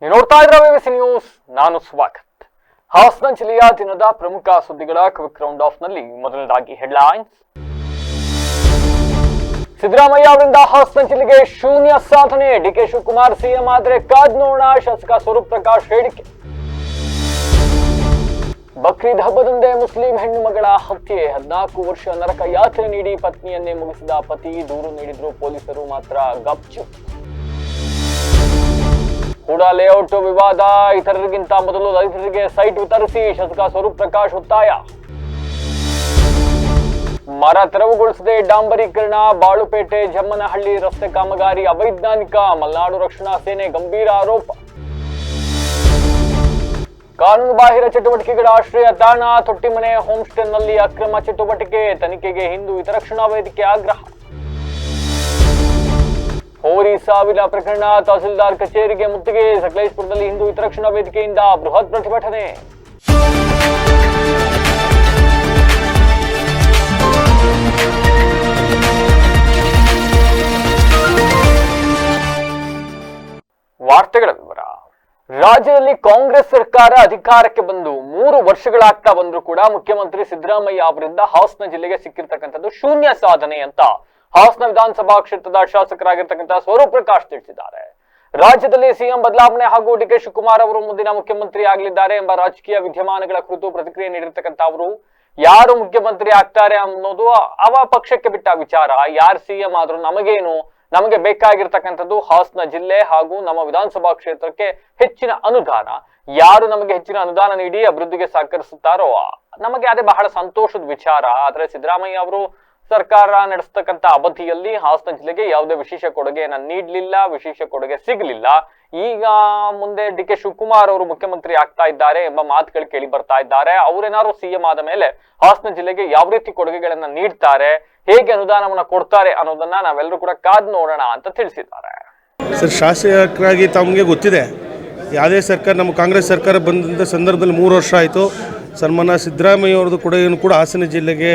ನೀವು ನೋಡ್ತಾ ಇದ್ರೆ ವಿವಿಸಿ ನ್ಯೂಸ್, ನಾನು ಸ್ವಾಗತ್. ಹಾಸನ ಜಿಲ್ಲೆಯ ದಿನದ ಪ್ರಮುಖ ಸುದ್ದಿಗಳ ಕ್ವಿಕ್ ರೌಂಡ್ ಆಫ್ ನಲ್ಲಿ ಮೊದಲನೇದಾಗಿ ಹೆಡ್ಲೈನ್ಸ್. ಸಿದ್ದರಾಮಯ್ಯ ಅವರಿಂದ ಹಾಸನ ಜಿಲ್ಲೆಗೆ ಶೂನ್ಯ ಸಾಧನೆ, ಡಿಕೆ ಶಿವಕುಮಾರ್ ಸಿಎಂ ಆದ್ರೆ ಕಾದ್ ನೋಡೋಣ, ಶಾಸಕ ಸ್ವರೂಪ್ ಪ್ರಕಾಶ್ ಹೇಳಿಕೆ. ಬಕ್ರೀದ್ ಹಬ್ಬದಂದೇ ಮುಸ್ಲಿಂ ಹೆಣ್ಣು ಮಗಳ ಹತ್ಯೆ, 14 ವರ್ಷ ನರಕ ಯಾತ್ರೆ ನೀಡಿ ಪತ್ನಿಯನ್ನೇ ಮುಗಿಸಿದ ಪತಿ, ದೂರು ನೀಡಿದ್ರು ಪೊಲೀಸರು ಮಾತ್ರ ಗಪ್ಚುಪ್. ಕೂಡ ಲೇಔಟ್ ವಿವಾದ, ಇತರರಿಗಿಂತ ಮೊದಲು ರೈತರಿಗೆ ಸೈಟ್ ವಿತರಿಸಿ, ಶಾಸಕ ಸ್ವರೂಪ್ ಪ್ರಕಾಶ್ ಒತ್ತಾಯ. ಮರ ತೆರವುಗೊಳಿಸದೆ ಡಾಂಬರೀಕರಣ, ಬಾಳುಪೇಟೆ ಜಮ್ಮನಹಳ್ಳಿ ರಸ್ತೆ ಕಾಮಗಾರಿ ಅವೈಜ್ಞಾನಿಕ, ಮಲೆನಾಡು ರಕ್ಷಣಾ ಸೇನೆ ಗಂಭೀರ ಆರೋಪ. ಕಾನೂನು ಬಾಹಿರ ಚಟುವಟಿಕೆಗಳ ಆಶ್ರಯ ತಾಣ, ತೊಟ್ಟಿಮನೆ ಹೋಮ್ ಸ್ಟೇನಲ್ಲಿ ಅಕ್ರಮ ಚಟುವಟಿಕೆ, ತನಿಖೆಗೆ ಹಿಂದೂ ಹಿತರಕ್ಷಣಾ ವೇದಿಕೆ ಆಗ್ರಹ. ಹೋರಿ ಸಾವಿನ ಪ್ರಕರಣ, ತಹಸೀಲ್ದಾರ್ ಕಚೇರಿಗೆ ಮುತ್ತಿಗೆ, ಸಕಲೇಶಪುರದಲ್ಲಿ ಹಿಂದೂ ಹಿತರಕ್ಷಣಾ ವೇದಿಕೆಯಿಂದ ಬೃಹತ್ ಪ್ರತಿಭಟನೆ. ವಾರ್ತೆಗಳ ವಿವರ. ರಾಜ್ಯದಲ್ಲಿ ಕಾಂಗ್ರೆಸ್ ಸರ್ಕಾರ ಅಧಿಕಾರಕ್ಕೆ ಬಂದು 3 ವರ್ಷಗಳಾಗ್ತಾ ಬಂದ್ರು ಕೂಡ ಮುಖ್ಯಮಂತ್ರಿ ಸಿದ್ದರಾಮಯ್ಯ ಅವರಿಂದ ಹಾಸನ ಜಿಲ್ಲೆಗೆ ಸಿಕ್ಕಿರ್ತಕ್ಕಂಥದ್ದು ಶೂನ್ಯ ಸಾಧನೆ ಅಂತ ಹಾಸನ ವಿಧಾನಸಭಾ ಕ್ಷೇತ್ರದ ಶಾಸಕರಾಗಿರ್ತಕ್ಕಂಥ ಸ್ವರೂಪ್ ಪ್ರಕಾಶ್ ತಿಳಿಸಿದ್ದಾರೆ. ರಾಜ್ಯದಲ್ಲಿ ಸಿಎಂ ಬದಲಾವಣೆ ಹಾಗೂ ಡಿಕೆ ಶಿವಕುಮಾರ್ ಅವರು ಮುಂದಿನ ಮುಖ್ಯಮಂತ್ರಿ ಆಗಲಿದ್ದಾರೆ ಎಂಬ ರಾಜಕೀಯ ವಿದ್ಯಮಾನಗಳ ಕುರಿತು ಪ್ರತಿಕ್ರಿಯೆ ನೀಡಿರ್ತಕ್ಕಂಥ ಅವರು, ಯಾರು ಮುಖ್ಯಮಂತ್ರಿ ಆಗ್ತಾರೆ ಅನ್ನೋದು ಅವ ಪಕ್ಷಕ್ಕೆ ಬಿಟ್ಟ ವಿಚಾರ, ಯಾರು ಸಿಎಂ ಆದ್ರೂ ನಮಗೇನು, ನಮಗೆ ಬೇಕಾಗಿರ್ತಕ್ಕಂಥದ್ದು ಹಾಸನ ಜಿಲ್ಲೆ ಹಾಗೂ ನಮ್ಮ ವಿಧಾನಸಭಾ ಕ್ಷೇತ್ರಕ್ಕೆ ಹೆಚ್ಚಿನ ಅನುದಾನ. ಯಾರು ನಮಗೆ ಹೆಚ್ಚಿನ ಅನುದಾನ ನೀಡಿ ಅಭಿವೃದ್ಧಿಗೆ ಸಹಕರಿಸುತ್ತಾರೋ ನಮಗೆ ಅದೇ ಬಹಳ ಸಂತೋಷದ ವಿಚಾರ. ಆದ್ರೆ ಸಿದ್ದರಾಮಯ್ಯ ಅವರು ಸರ್ಕಾರ ನಡೆಸ್ತಕ್ಕಂಥ ಅವಧಿಯಲ್ಲಿ ಹಾಸನ ಜಿಲ್ಲೆಗೆ ಯಾವುದೇ ವಿಶೇಷ ಕೊಡುಗೆಯನ್ನ ನೀಡಲಿಲ್ಲ, ವಿಶೇಷ ಕೊಡುಗೆ ಸಿಗಲಿಲ್ಲ. ಈಗ ಮುಂದೆ ಡಿಕೆ ಶಿವಕುಮಾರ್ ಅವರು ಮುಖ್ಯಮಂತ್ರಿ ಆಗ್ತಾ ಇದ್ದಾರೆ ಎಂಬ ಮಾತುಗಳು ಕೇಳಿ ಬರ್ತಾ ಇದ್ದಾರೆ. ಅವರೇನಾದ್ರು ಸಿಎಂ ಆದ ಮೇಲೆ ಹಾಸನ ಜಿಲ್ಲೆಗೆ ಯಾವ ರೀತಿ ಕೊಡುಗೆಗಳನ್ನ ನೀಡ್ತಾರೆ, ಹೇಗೆ ಅನುದಾನವನ್ನ ಕೊಡ್ತಾರೆ ಅನ್ನೋದನ್ನ ನಾವೆಲ್ಲರೂ ಕೂಡ ಕಾದ್ ನೋಡೋಣ ಅಂತ ತಿಳಿಸಿದ್ದಾರೆ. ಸರ್, ಶಾಸಕರಾಗಿ ತಮಗೆ ಗೊತ್ತಿದೆ, ಯಾವುದೇ ಸರ್ಕಾರ, ನಮ್ಮ ಕಾಂಗ್ರೆಸ್ ಸರ್ಕಾರ ಬಂದಂಥ ಸಂದರ್ಭದಲ್ಲಿ 3 ವರ್ಷ ಆಯಿತು. ಸನ್ಮಾನ ಸಿದ್ದರಾಮಯ್ಯ ಅವ್ರದ್ದು ಕೊಡುಗೆಯನ್ನು ಕೂಡ ಹಾಸನ ಜಿಲ್ಲೆಗೆ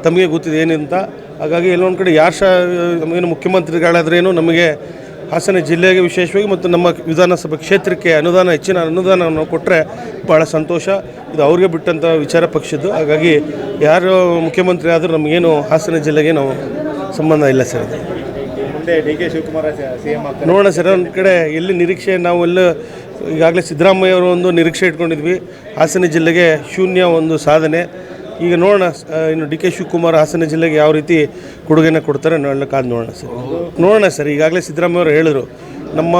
ತಮಗೆ ಗೊತ್ತಿದೆ ಏನಂತ. ಹಾಗಾಗಿ ಎಲ್ಲೊಂದು ಕಡೆ ನಮಗೇನು ಮುಖ್ಯಮಂತ್ರಿಗಳಾದ್ರೇನು ನಮಗೆ ಹಾಸನ ಜಿಲ್ಲೆಗೆ ವಿಶೇಷವಾಗಿ ಮತ್ತು ನಮ್ಮ ವಿಧಾನಸಭಾ ಕ್ಷೇತ್ರಕ್ಕೆ ಹೆಚ್ಚಿನ ಅನುದಾನವನ್ನು ಕೊಟ್ಟರೆ ಭಾಳ ಸಂತೋಷ. ಇದು ಅವ್ರಿಗೆ ಬಿಟ್ಟಂಥ ವಿಚಾರ ಪಕ್ಷದ್ದು. ಹಾಗಾಗಿ ಯಾರು ಮುಖ್ಯಮಂತ್ರಿ ಆದರೂ ನಮಗೇನು ಹಾಸನ ಜಿಲ್ಲೆಗೆ ನಾವು ಸಂಬಂಧ ಇಲ್ಲ ಸರ್. ಮುಂದೆ ಡಿಕೆ ಶಿವಕುಮಾರ್ ಸಿಎಂ ನೋಡೋಣ ಸರ್. ಒಂದು ಕಡೆ ಎಲ್ಲಿ ನಿರೀಕ್ಷೆ, ನಾವೆಲ್ಲ ಈಗಾಗಲೇ ಸಿದ್ದರಾಮಯ್ಯ ಅವರು ಒಂದು ನಿರೀಕ್ಷೆ ಇಟ್ಕೊಂಡಿದ್ವಿ, ಹಾಸನ ಜಿಲ್ಲೆಗೆ ಶೂನ್ಯ ಒಂದು ಸಾಧನೆ. ಈಗ ನೋಡೋಣ ಇನ್ನು ಡಿ ಕೆ ಶಿವಕುಮಾರ್ ಹಾಸನ ಜಿಲ್ಲೆಗೆ ಯಾವ ರೀತಿ ಕೊಡುಗೆನ ಕೊಡ್ತಾರೆ ಕಾದು ನೋಡೋಣ ಸರ್. ಈಗಾಗಲೇ ಸಿದ್ದರಾಮಯ್ಯ ಅವರು ಹೇಳಿದ್ರು, ನಮ್ಮ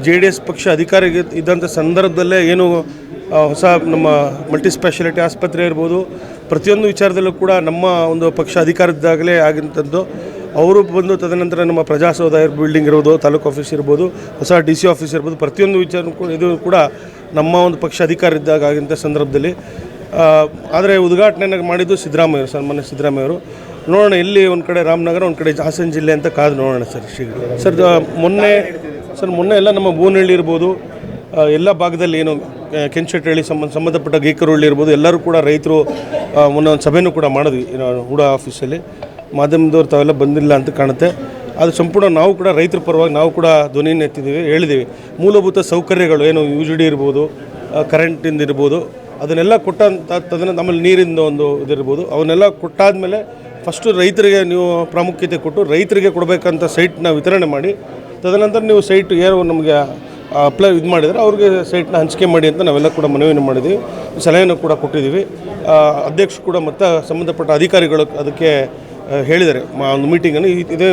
JDS ಪಕ್ಷ ಅಧಿಕಾರ ಇದ್ದಂಥ ಸಂದರ್ಭದಲ್ಲೇ ಏನು ಹೊಸ ನಮ್ಮ ಮಲ್ಟಿ ಸ್ಪೆಷಾಲಿಟಿ ಆಸ್ಪತ್ರೆ ಇರ್ಬೋದು, ಪ್ರತಿಯೊಂದು ವಿಚಾರದಲ್ಲೂ ಕೂಡ ನಮ್ಮ ಒಂದು ಪಕ್ಷ ಅಧಿಕಾರದಾಗಲೇ ಆಗಿಂಥದ್ದು. ಅವರು ಬಂದು ತದನಂತರ ನಮ್ಮ ಪ್ರಜಾಸೌಧ ಬಿಲ್ಡಿಂಗ್ ಇರ್ಬೋದು, ತಾಲೂಕು ಆಫೀಸ್ ಇರ್ಬೋದು, ಹೊಸ DC ಆಫೀಸ್ ಇರ್ಬೋದು, ಪ್ರತಿಯೊಂದು ವಿಚಾರ ಇದು ಕೂಡ ನಮ್ಮ ಒಂದು ಪಕ್ಷ ಅಧಿಕಾರ ಇದ್ದಾಗ ಆಗಿಂಥ ಸಂದರ್ಭದಲ್ಲಿ. ಆದರೆ ಉದ್ಘಾಟನೆ ಮಾಡಿದ್ದು ಸನ್ಮಾನ್ಯ ಸಿದ್ದರಾಮಯ್ಯ ಅವರು. ನೋಡೋಣ, ಎಲ್ಲಿ ಒಂದು ಕಡೆ ರಾಮನಗರ, ಒಂದು ಕಡೆ ಹಾಸನ ಜಿಲ್ಲೆ ಅಂತ ಕಾದು ನೋಡೋಣ ಸರ್. ಸರ್, ಮೊನ್ನೆ ಎಲ್ಲ ನಮ್ಮ ಬೋನಹಳ್ಳಿ ಇರ್ಬೋದು, ಎಲ್ಲ ಭಾಗದಲ್ಲಿ ಏನು ಕೆಂಚಟ್ಟಹಳ್ಳಿ ಸಂಬಂಧಪಟ್ಟ ಗೀಕರಹಳ್ಳಿ ಇರ್ಬೋದು, ಎಲ್ಲರೂ ಕೂಡ ರೈತರು ಮೊನ್ನೆ ಒಂದು ಸಭೆಯೂ ಕೂಡ ಮಾಡಿದ್ವಿ ಹೂಡ ಆಫೀಸಲ್ಲಿ. ಮಾಧ್ಯಮದವ್ರು ತಾವೆಲ್ಲ ಬಂದಿಲ್ಲ ಅಂತ ಕಾಣುತ್ತೆ. ಅದು ಸಂಪೂರ್ಣ ನಾವು ಕೂಡ ರೈತರ ಪರವಾಗಿ ನಾವು ಕೂಡ ಧ್ವನಿಯನ್ನು ಎತ್ತಿದ್ದೀವಿ, ಹೇಳಿದ್ದೀವಿ. ಮೂಲಭೂತ ಸೌಕರ್ಯಗಳು ಏನು UGD ಇರ್ಬೋದು, ಕರೆಂಟಿಂದ ಇರ್ಬೋದು, ಅದನ್ನೆಲ್ಲ ಕೊಟ್ಟಂಥ ಆಮೇಲೆ ನೀರಿಂದ ಒಂದು ಇದಿರ್ಬೋದು, ಅವನ್ನೆಲ್ಲ ಕೊಟ್ಟಾದಮೇಲೆ ಫಸ್ಟು ರೈತರಿಗೆ ನೀವು ಪ್ರಾಮುಖ್ಯತೆ ಕೊಟ್ಟು ರೈತರಿಗೆ ಕೊಡಬೇಕಂತ ಸೈಟ್ನ ವಿತರಣೆ ಮಾಡಿ, ತದನಂತರ ನೀವು ಸೈಟ್ ಯಾರು ನಮಗೆ ಅಪ್ಲೈ ಮಾಡಿದರೆ ಅವ್ರಿಗೆ ಸೈಟ್ನ ಹಂಚಿಕೆ ಮಾಡಿ ಅಂತ ನಾವೆಲ್ಲ ಕೂಡ ಮನವಿಯನ್ನು ಮಾಡಿದ್ದೀವಿ, ಸಲಹೆಯನ್ನು ಕೂಡ ಕೊಟ್ಟಿದ್ದೀವಿ. ಅಧ್ಯಕ್ಷರು ಕೂಡ ಮತ್ತು ಸಂಬಂಧಪಟ್ಟ ಅಧಿಕಾರಿಗಳು ಅದಕ್ಕೆ ಹೇಳಿದ್ದಾರೆ. ಒಂದು ಮೀಟಿಂಗನ್ನು ಇದೇ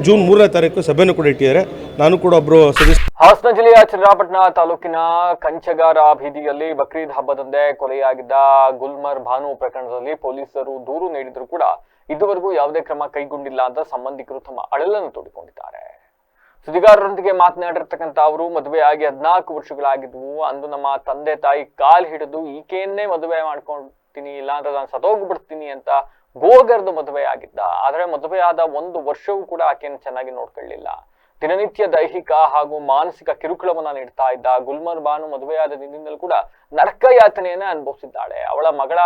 ಜೂನ್ 3ನೇ ತಾರೀಕು ಸಭೆಯನ್ನು ಕೂಡ ಇಟ್ಟಿದ್ದಾರೆ. ನಾನು ಕೂಡ ಒಬ್ಬರು ಸದಸ್ಯ. ಹಾಸನ ಜಿಲ್ಲೆಯ ಚನ್ನರಾಯಪಟ್ಟಣ ತಾಲೂಕಿನ ಕಂಚಗಾರ ಬೀದಿಯಲ್ಲಿ ಬಕ್ರೀದ್ ಹಬ್ಬದಂದೇ ಕೊಲೆಯಾಗಿದ್ದ ಗುಲ್ಮರ್ ಭಾನು ಪ್ರಕರಣದಲ್ಲಿ ಪೊಲೀಸರು ದೂರು ನೀಡಿದ್ರು ಕೂಡ ಇದುವರೆಗೂ ಯಾವುದೇ ಕ್ರಮ ಕೈಗೊಂಡಿಲ್ಲ ಅಂತ ಸಂಬಂಧಿಕರು ತಮ್ಮ ಅಳಲನ್ನು ತೋಡಿಕೊಂಡಿದ್ದಾರೆ. ಸುದ್ದಿಗಾರರೊಂದಿಗೆ ಮಾತನಾಡಿರ್ತಕ್ಕಂಥ ಅವರು, ಮದುವೆಯಾಗಿ 14 ವರ್ಷಗಳಾಗಿದ್ವು. ಅಂದು ನಮ್ಮ ತಂದೆ ತಾಯಿ ಕಾಲ್ ಹಿಡಿದು ಈಕೆಯನ್ನೇ ಮದುವೆ ಮಾಡ್ಕೊಳ್ತೀನಿ, ಇಲ್ಲಾಂದ್ರೆ ನಾನು ಸತ್ತೋಗ್ಬಿಡ್ತೀನಿ ಅಂತ ಗೋಗರ್ದು ಮದುವೆ ಆಗಿದ್ದ. ಆದ್ರೆ ಮದುವೆಯಾದ 1 ವರ್ಷವೂ ಕೂಡ ಆಕೆಯನ್ನು ಚೆನ್ನಾಗಿ ನೋಡ್ಕೊಳ್ಳಿಲ್ಲ. ದಿನನಿತ್ಯ ದೈಹಿಕ ಹಾಗೂ ಮಾನಸಿಕ ಕಿರುಕುಳವನ್ನ ನೀಡ್ತಾ ಇದ್ದ ಗುಲ್ಮರ್ ಬಾನು ಮದುವೆಯಾದ ದಿನದಿಂದಲೂ ಕೂಡ ನರಕ ಯಾತನೆಯನ್ನ ಅನುಭವಿಸಿದ್ದಾಳೆ. ಅವಳ ಮಗಳ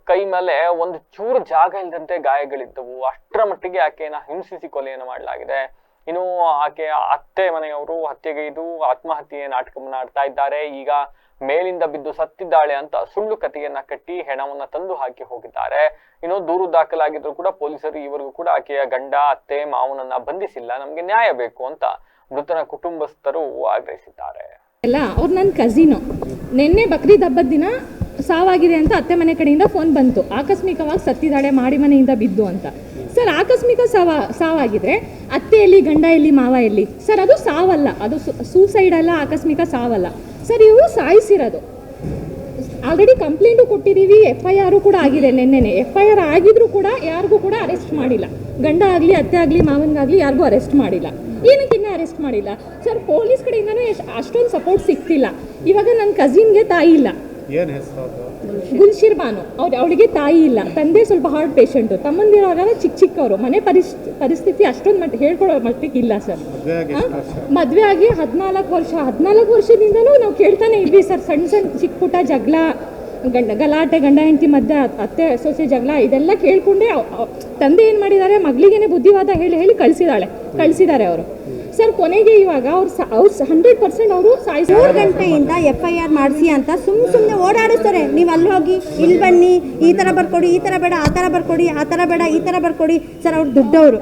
ಕೈ ಮೇಲೆ ಒಂದು ಚೂರು ಜಾಗ ಇಲ್ಲದಂತೆ ಗಾಯಗಳಿದ್ದವು. ಅಷ್ಟರ ಮಟ್ಟಿಗೆ ಆಕೆಯನ್ನ ಹಿಂಸಿಸಿ ಕೊಲೆಯನ್ನು ಮಾಡಲಾಗಿದೆ. ಇನ್ನು ಆಕೆ ಅತ್ತೆ ಮನೆಯವರು ಹತ್ಯೆಗೈದು ಆತ್ಮಹತ್ಯೆ ನಾಟಕವನ್ನ ಆಡ್ತಾ ಇದ್ದಾರೆ. ಈಗ ಮೇಲಿಂದ ಬಿದ್ದು ಸತ್ತಿದ್ದಾಳೆ ಅಂತ ಸುಳ್ಳು ಕಥೆಯನ್ನ ಕಟ್ಟಿ ಹೆಣವನ್ನ ತಂದು ಹಾಕಿ ಹೋಗಿದ್ದಾರೆ. ಇನ್ನು ದೂರು ದಾಖಲಾಗಿದ್ರು ಕೂಡ ಪೊಲೀಸರು ಈವರೆಗೂ ಕೂಡ ಆಕೆಯ ಗಂಡ ಅತ್ತೆ ಮಾವನನ್ನ ಬಂಧಿಸಿಲ್ಲ. ನಮ್ಗೆ ನ್ಯಾಯ ಬೇಕು ಅಂತ ಮೃತನ ಕುಟುಂಬಸ್ಥರು ಆಗ್ರಹಿಸಿದ್ದಾರೆ. ಅವ್ರು ನನ್ನ ಕಸಿನು. ನಿನ್ನೆ ಬಕ್ರೀದ್ ಹಬ್ಬದ ದಿನ ಸಾವಾಗಿದೆ ಅಂತ ಅತ್ತೆ ಮನೆ ಕಡೆಯಿಂದ ಫೋನ್ ಬಂತು, ಆಕಸ್ಮಿಕವಾಗಿ ಸತ್ತಿದ್ದಾಳೆ ಮಾಡಿ ಮನೆಯಿಂದ ಬಿದ್ದು ಅಂತ. ಸರ್, ಆಕಸ್ಮಿಕ ಸಾವಾಗಿದ್ರೆ ಅತ್ತೆ ಎಲ್ಲಿ, ಗಂಡ ಎಲ್ಲಿ, ಮಾವ ಎಲ್ಲಿ? ಸರ್, ಅದು ಸಾವಲ್ಲ, ಅದು ಸೂಸೈಡ್ ಅಲ್ಲ, ಆಕಸ್ಮಿಕ ಸಾವಲ್ಲ ಸರ್. ಇವರು ಸಾಯಿಸಿರೋದು. ಆಲ್ರೆಡಿ ಕಂಪ್ಲೇಂಟು ಕೊಟ್ಟಿದ್ದೀವಿ, FIR ಕೂಡ ಆಗಿದೆ. ನೆನ್ನೆನೆ FIR ಆಗಿದ್ರು ಕೂಡ ಯಾರಿಗೂ ಕೂಡ ಅರೆಸ್ಟ್ ಮಾಡಿಲ್ಲ. ಗಂಡ ಆಗಲಿ ಅತ್ತೆ ಆಗಲಿ ಮಾವನಿಗಾಗಲಿ ಯಾರಿಗೂ ಅರೆಸ್ಟ್ ಮಾಡಿಲ್ಲ. ಏನಕ್ಕೆ ಇನ್ನೂ ಅರೆಸ್ಟ್ ಮಾಡಿಲ್ಲ ಸರ್? ಪೊಲೀಸ್ ಕಡೆಯಿಂದನೂ ಅಷ್ಟೊಂದು ಸಪೋರ್ಟ್ ಸಿಗ್ತಿಲ್ಲ. ಇವಾಗ ನನ್ನ ಕಸಿನ್ಗೆ ತಾಯಿ ಇಲ್ಲ, ಏನು ಹೆಸರು? ಗುಲ್ಶಿರ್ ಬಾನು. ಅವಳಿಗೆ ತಾಯಿ ಇಲ್ಲ, ತಂದೆ ಸ್ವಲ್ಪ ಹಾರ್ಟ್ ಪೇಷಂಟು, ತಮ್ಮಂದಿರೋರೆಲ್ಲ ಚಿಕ್ಕವರು. ಮನೆ ಪರಿಸ್ಥಿತಿ ಅಷ್ಟೊಂದು ಹೇಳ್ಕೊಡೋ ಮಟ್ಟಿಗೆ ಇಲ್ಲ ಸರ್. ಮದುವೆ ಆಗಿ 14 ವರ್ಷದಿಂದಲೂ ನಾವು ಕೇಳ್ತಾನೆ ಇದ್ವಿ ಸರ್. ಸಣ್ಣ ಚಿಕ್ಕ ಪುಟ್ಟ ಜಗಳ, ಗಲಾಟೆ, ಗಂಡ ಹೆಂಡತಿ ಮಧ್ಯೆ, ಅತ್ತೆ ಸೊಸೆ ಜಗಳ, ಇದೆಲ್ಲ ಕೇಳ್ಕೊಂಡೆ ತಂದೆ ಏನು ಮಾಡಿದ್ದಾರೆ, ಮಗಳಿಗೇನೆ ಬುದ್ಧಿವಾದ ಹೇಳಿ ಕಳಿಸಿದ್ದಾರೆ ಅವರು ಸರ್. ಕೊನೆಗೆ ಇವಾಗ ಅವ್ರು 100% ಅವರು 3 ಗಂಟೆಯಿಂದ FIR ಮಾಡಿಸಿ ಅಂತ ಸುಮ್ಮನೆ ಓಡಾಡಿಸ್ತಾರೆ. ನೀವು ಅಲ್ಲಿ ಹೋಗಿ, ಇಲ್ಲಿ ಬನ್ನಿ, ಈ ಥರ ಬರ್ಕೊಡಿ, ಈ ಥರ ಬೇಡ, ಆ ಥರ ಬರ್ಕೊಡಿ, ಆ ಥರ ಬೇಡ, ಈ ಥರ ಬರ್ಕೊಡಿ ಸರ್. ಅವ್ರು ದುಡ್ಡವರು,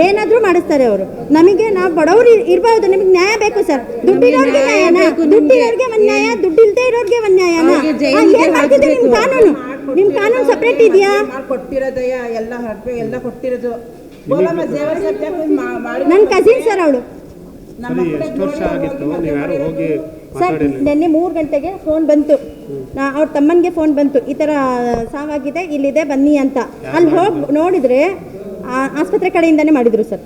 ಏನಾದರೂ ಮಾಡಿಸ್ತಾರೆ ಅವರು. ನಮಗೆ ನಾವು ಬಡವರು ಇರ್ಬೋದು, ನಿಮಗೆ ನ್ಯಾಯ ಬೇಕು ಸರ್. ದುಡ್ಡಿರೋರಿಗೆ ನ್ಯಾಯನ, ದುಡ್ಡಿರೋರಿಗೆ ಒಂದು ನ್ಯಾಯ, ದುಡ್ಡಿಲ್ದೇ ಇರೋರಿಗೆ ಒಂದು ನ್ಯಾಯನ. ಏನು ಮಾಡ್ತಿದ್ದೆ ನಿಮ್ಮ ಕಾನೂನು ಸಪ್ರೇಟ್ ಇದೆಯಾ? ಎಲ್ಲ ಕೊಟ್ಟಿರೋದು ನನ್ನ ಕಸಿನ್ ಸರ್ ಅವಳು. ಎಷ್ಟು ವರ್ಷ ಆಗಿತ್ತು ನೀವು ಯಾರು ಹೋಗಿ ಸರ್, ನಿನ್ನೆ 3 ಗಂಟೆಗೆ ಫೋನ್ ಬಂತು, ಅವ್ರ ತಮ್ಮನಿಗೆ ಫೋನ್ ಬಂತು, ಈ ಥರ ಸಾವಾಗಿದೆ, ಇಲ್ಲಿದೆ ಬನ್ನಿ ಅಂತ. ಅಲ್ಲಿ ಹೋಗಿ ನೋಡಿದರೆ ಆಸ್ಪತ್ರೆ ಕಡೆಯಿಂದನೇ ಮಾಡಿದ್ರು ಸರ್.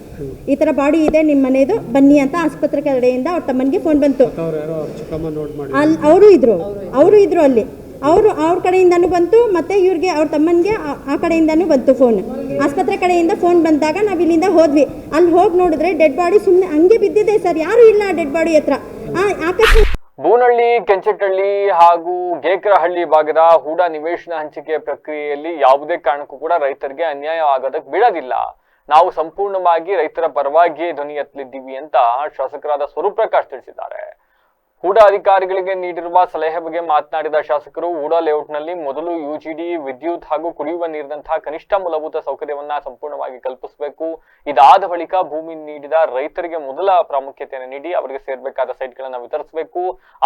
ಈ ಥರ ಬಾಡಿ ಇದೆ ನಿಮ್ಮ ಮನೆಯದು, ಬನ್ನಿ ಅಂತ ಆಸ್ಪತ್ರೆ ಕಡೆಯಿಂದ ಅವ್ರ ತಮ್ಮನಿಗೆ ಫೋನ್ ಬಂತು. ಅಲ್ಲಿ ಅವರು ಇದ್ರು ಅಲ್ಲಿ. ಅವ್ರ ಕಡೆಯಿಂದನೂ ಬಂತು, ಮತ್ತು ಇವ್ರಿಗೆ ಅವ್ರ ತಮ್ಮನಿಗೆ ಆ ಕಡೆಯಿಂದನೂ ಬಂತು ಫೋನ್. ಆಸ್ಪತ್ರೆ ಕಡೆಯಿಂದ ಫೋನ್ ಬಂದಾಗ ನಾವು ಇಲ್ಲಿಂದ ಹೋದ್ವಿ. ಅಲ್ಲಿ ಹೋಗಿ ನೋಡಿದ್ರೆ ಡೆಡ್ ಬಾಡಿ ಸುಮ್ಮನೆ ಹಂಗೆ ಬಿದ್ದಿದೆ ಸರ್. ಯಾರೂ ಇಲ್ಲ ಡೆಡ್ ಬಾಡಿ ಹತ್ರ. ಬೂನಹಳ್ಳಿ, ಕೆಂಚಟ್ಟಹಳ್ಳಿ ಹಾಗೂ ಗೇಕರಹಳ್ಳಿ ಭಾಗದ ಹೂಡಾ ನಿವೇಶನ ಹಂಚಿಕೆ ಪ್ರಕ್ರಿಯೆಯಲ್ಲಿ ಯಾವುದೇ ಕಾರಣಕ್ಕೂ ಕೂಡ ರೈತರಿಗೆ ಅನ್ಯಾಯ ಆಗೋದಕ್ಕೆ ಬಿಡೋದಿಲ್ಲ. ನಾವು ಸಂಪೂರ್ಣವಾಗಿ ರೈತರ ಪರವಾಗಿಯೇ ಧ್ವನಿ ಎತ್ತಲಿದ್ದೀವಿ ಅಂತ ಶಾಸಕರಾದ ಸ್ವರೂಪ್ ಪ್ರಕಾಶ್ ತಿಳಿಸಿದ್ದಾರೆ. ಹೂಡಾ ಅಧಿಕಾರಿಗಳಿಗೆ ನೀಡಿರುವ ಸಲಹೆ ಬಗ್ಗೆ ಮಾತನಾಡಿದ ಶಾಸಕರು, ಹೂಡಾ ಲೇಔಟ್ನಲ್ಲಿ ಮೊದಲು UGD, ವಿದ್ಯುತ್ ಹಾಗೂ ಕುಡಿಯುವ ನೀರಿನಂತಹ ಕನಿಷ್ಠ ಮೂಲಭೂತ ಸೌಕರ್ಯವನ್ನ ಸಂಪೂರ್ಣವಾಗಿ ಕಲ್ಪಿಸಬೇಕು. ಇದಾದ ಬಳಿಕ ಭೂಮಿ ನೀಡಿದ ರೈತರಿಗೆ ಮೊದಲ ಪ್ರಾಮುಖ್ಯತೆಯನ್ನು ನೀಡಿ ಅವರಿಗೆ ಸೇರ್ಬೇಕಾದ ಸೈಟ್ಗಳನ್ನ ವಿತರಿಸಬೇಕು.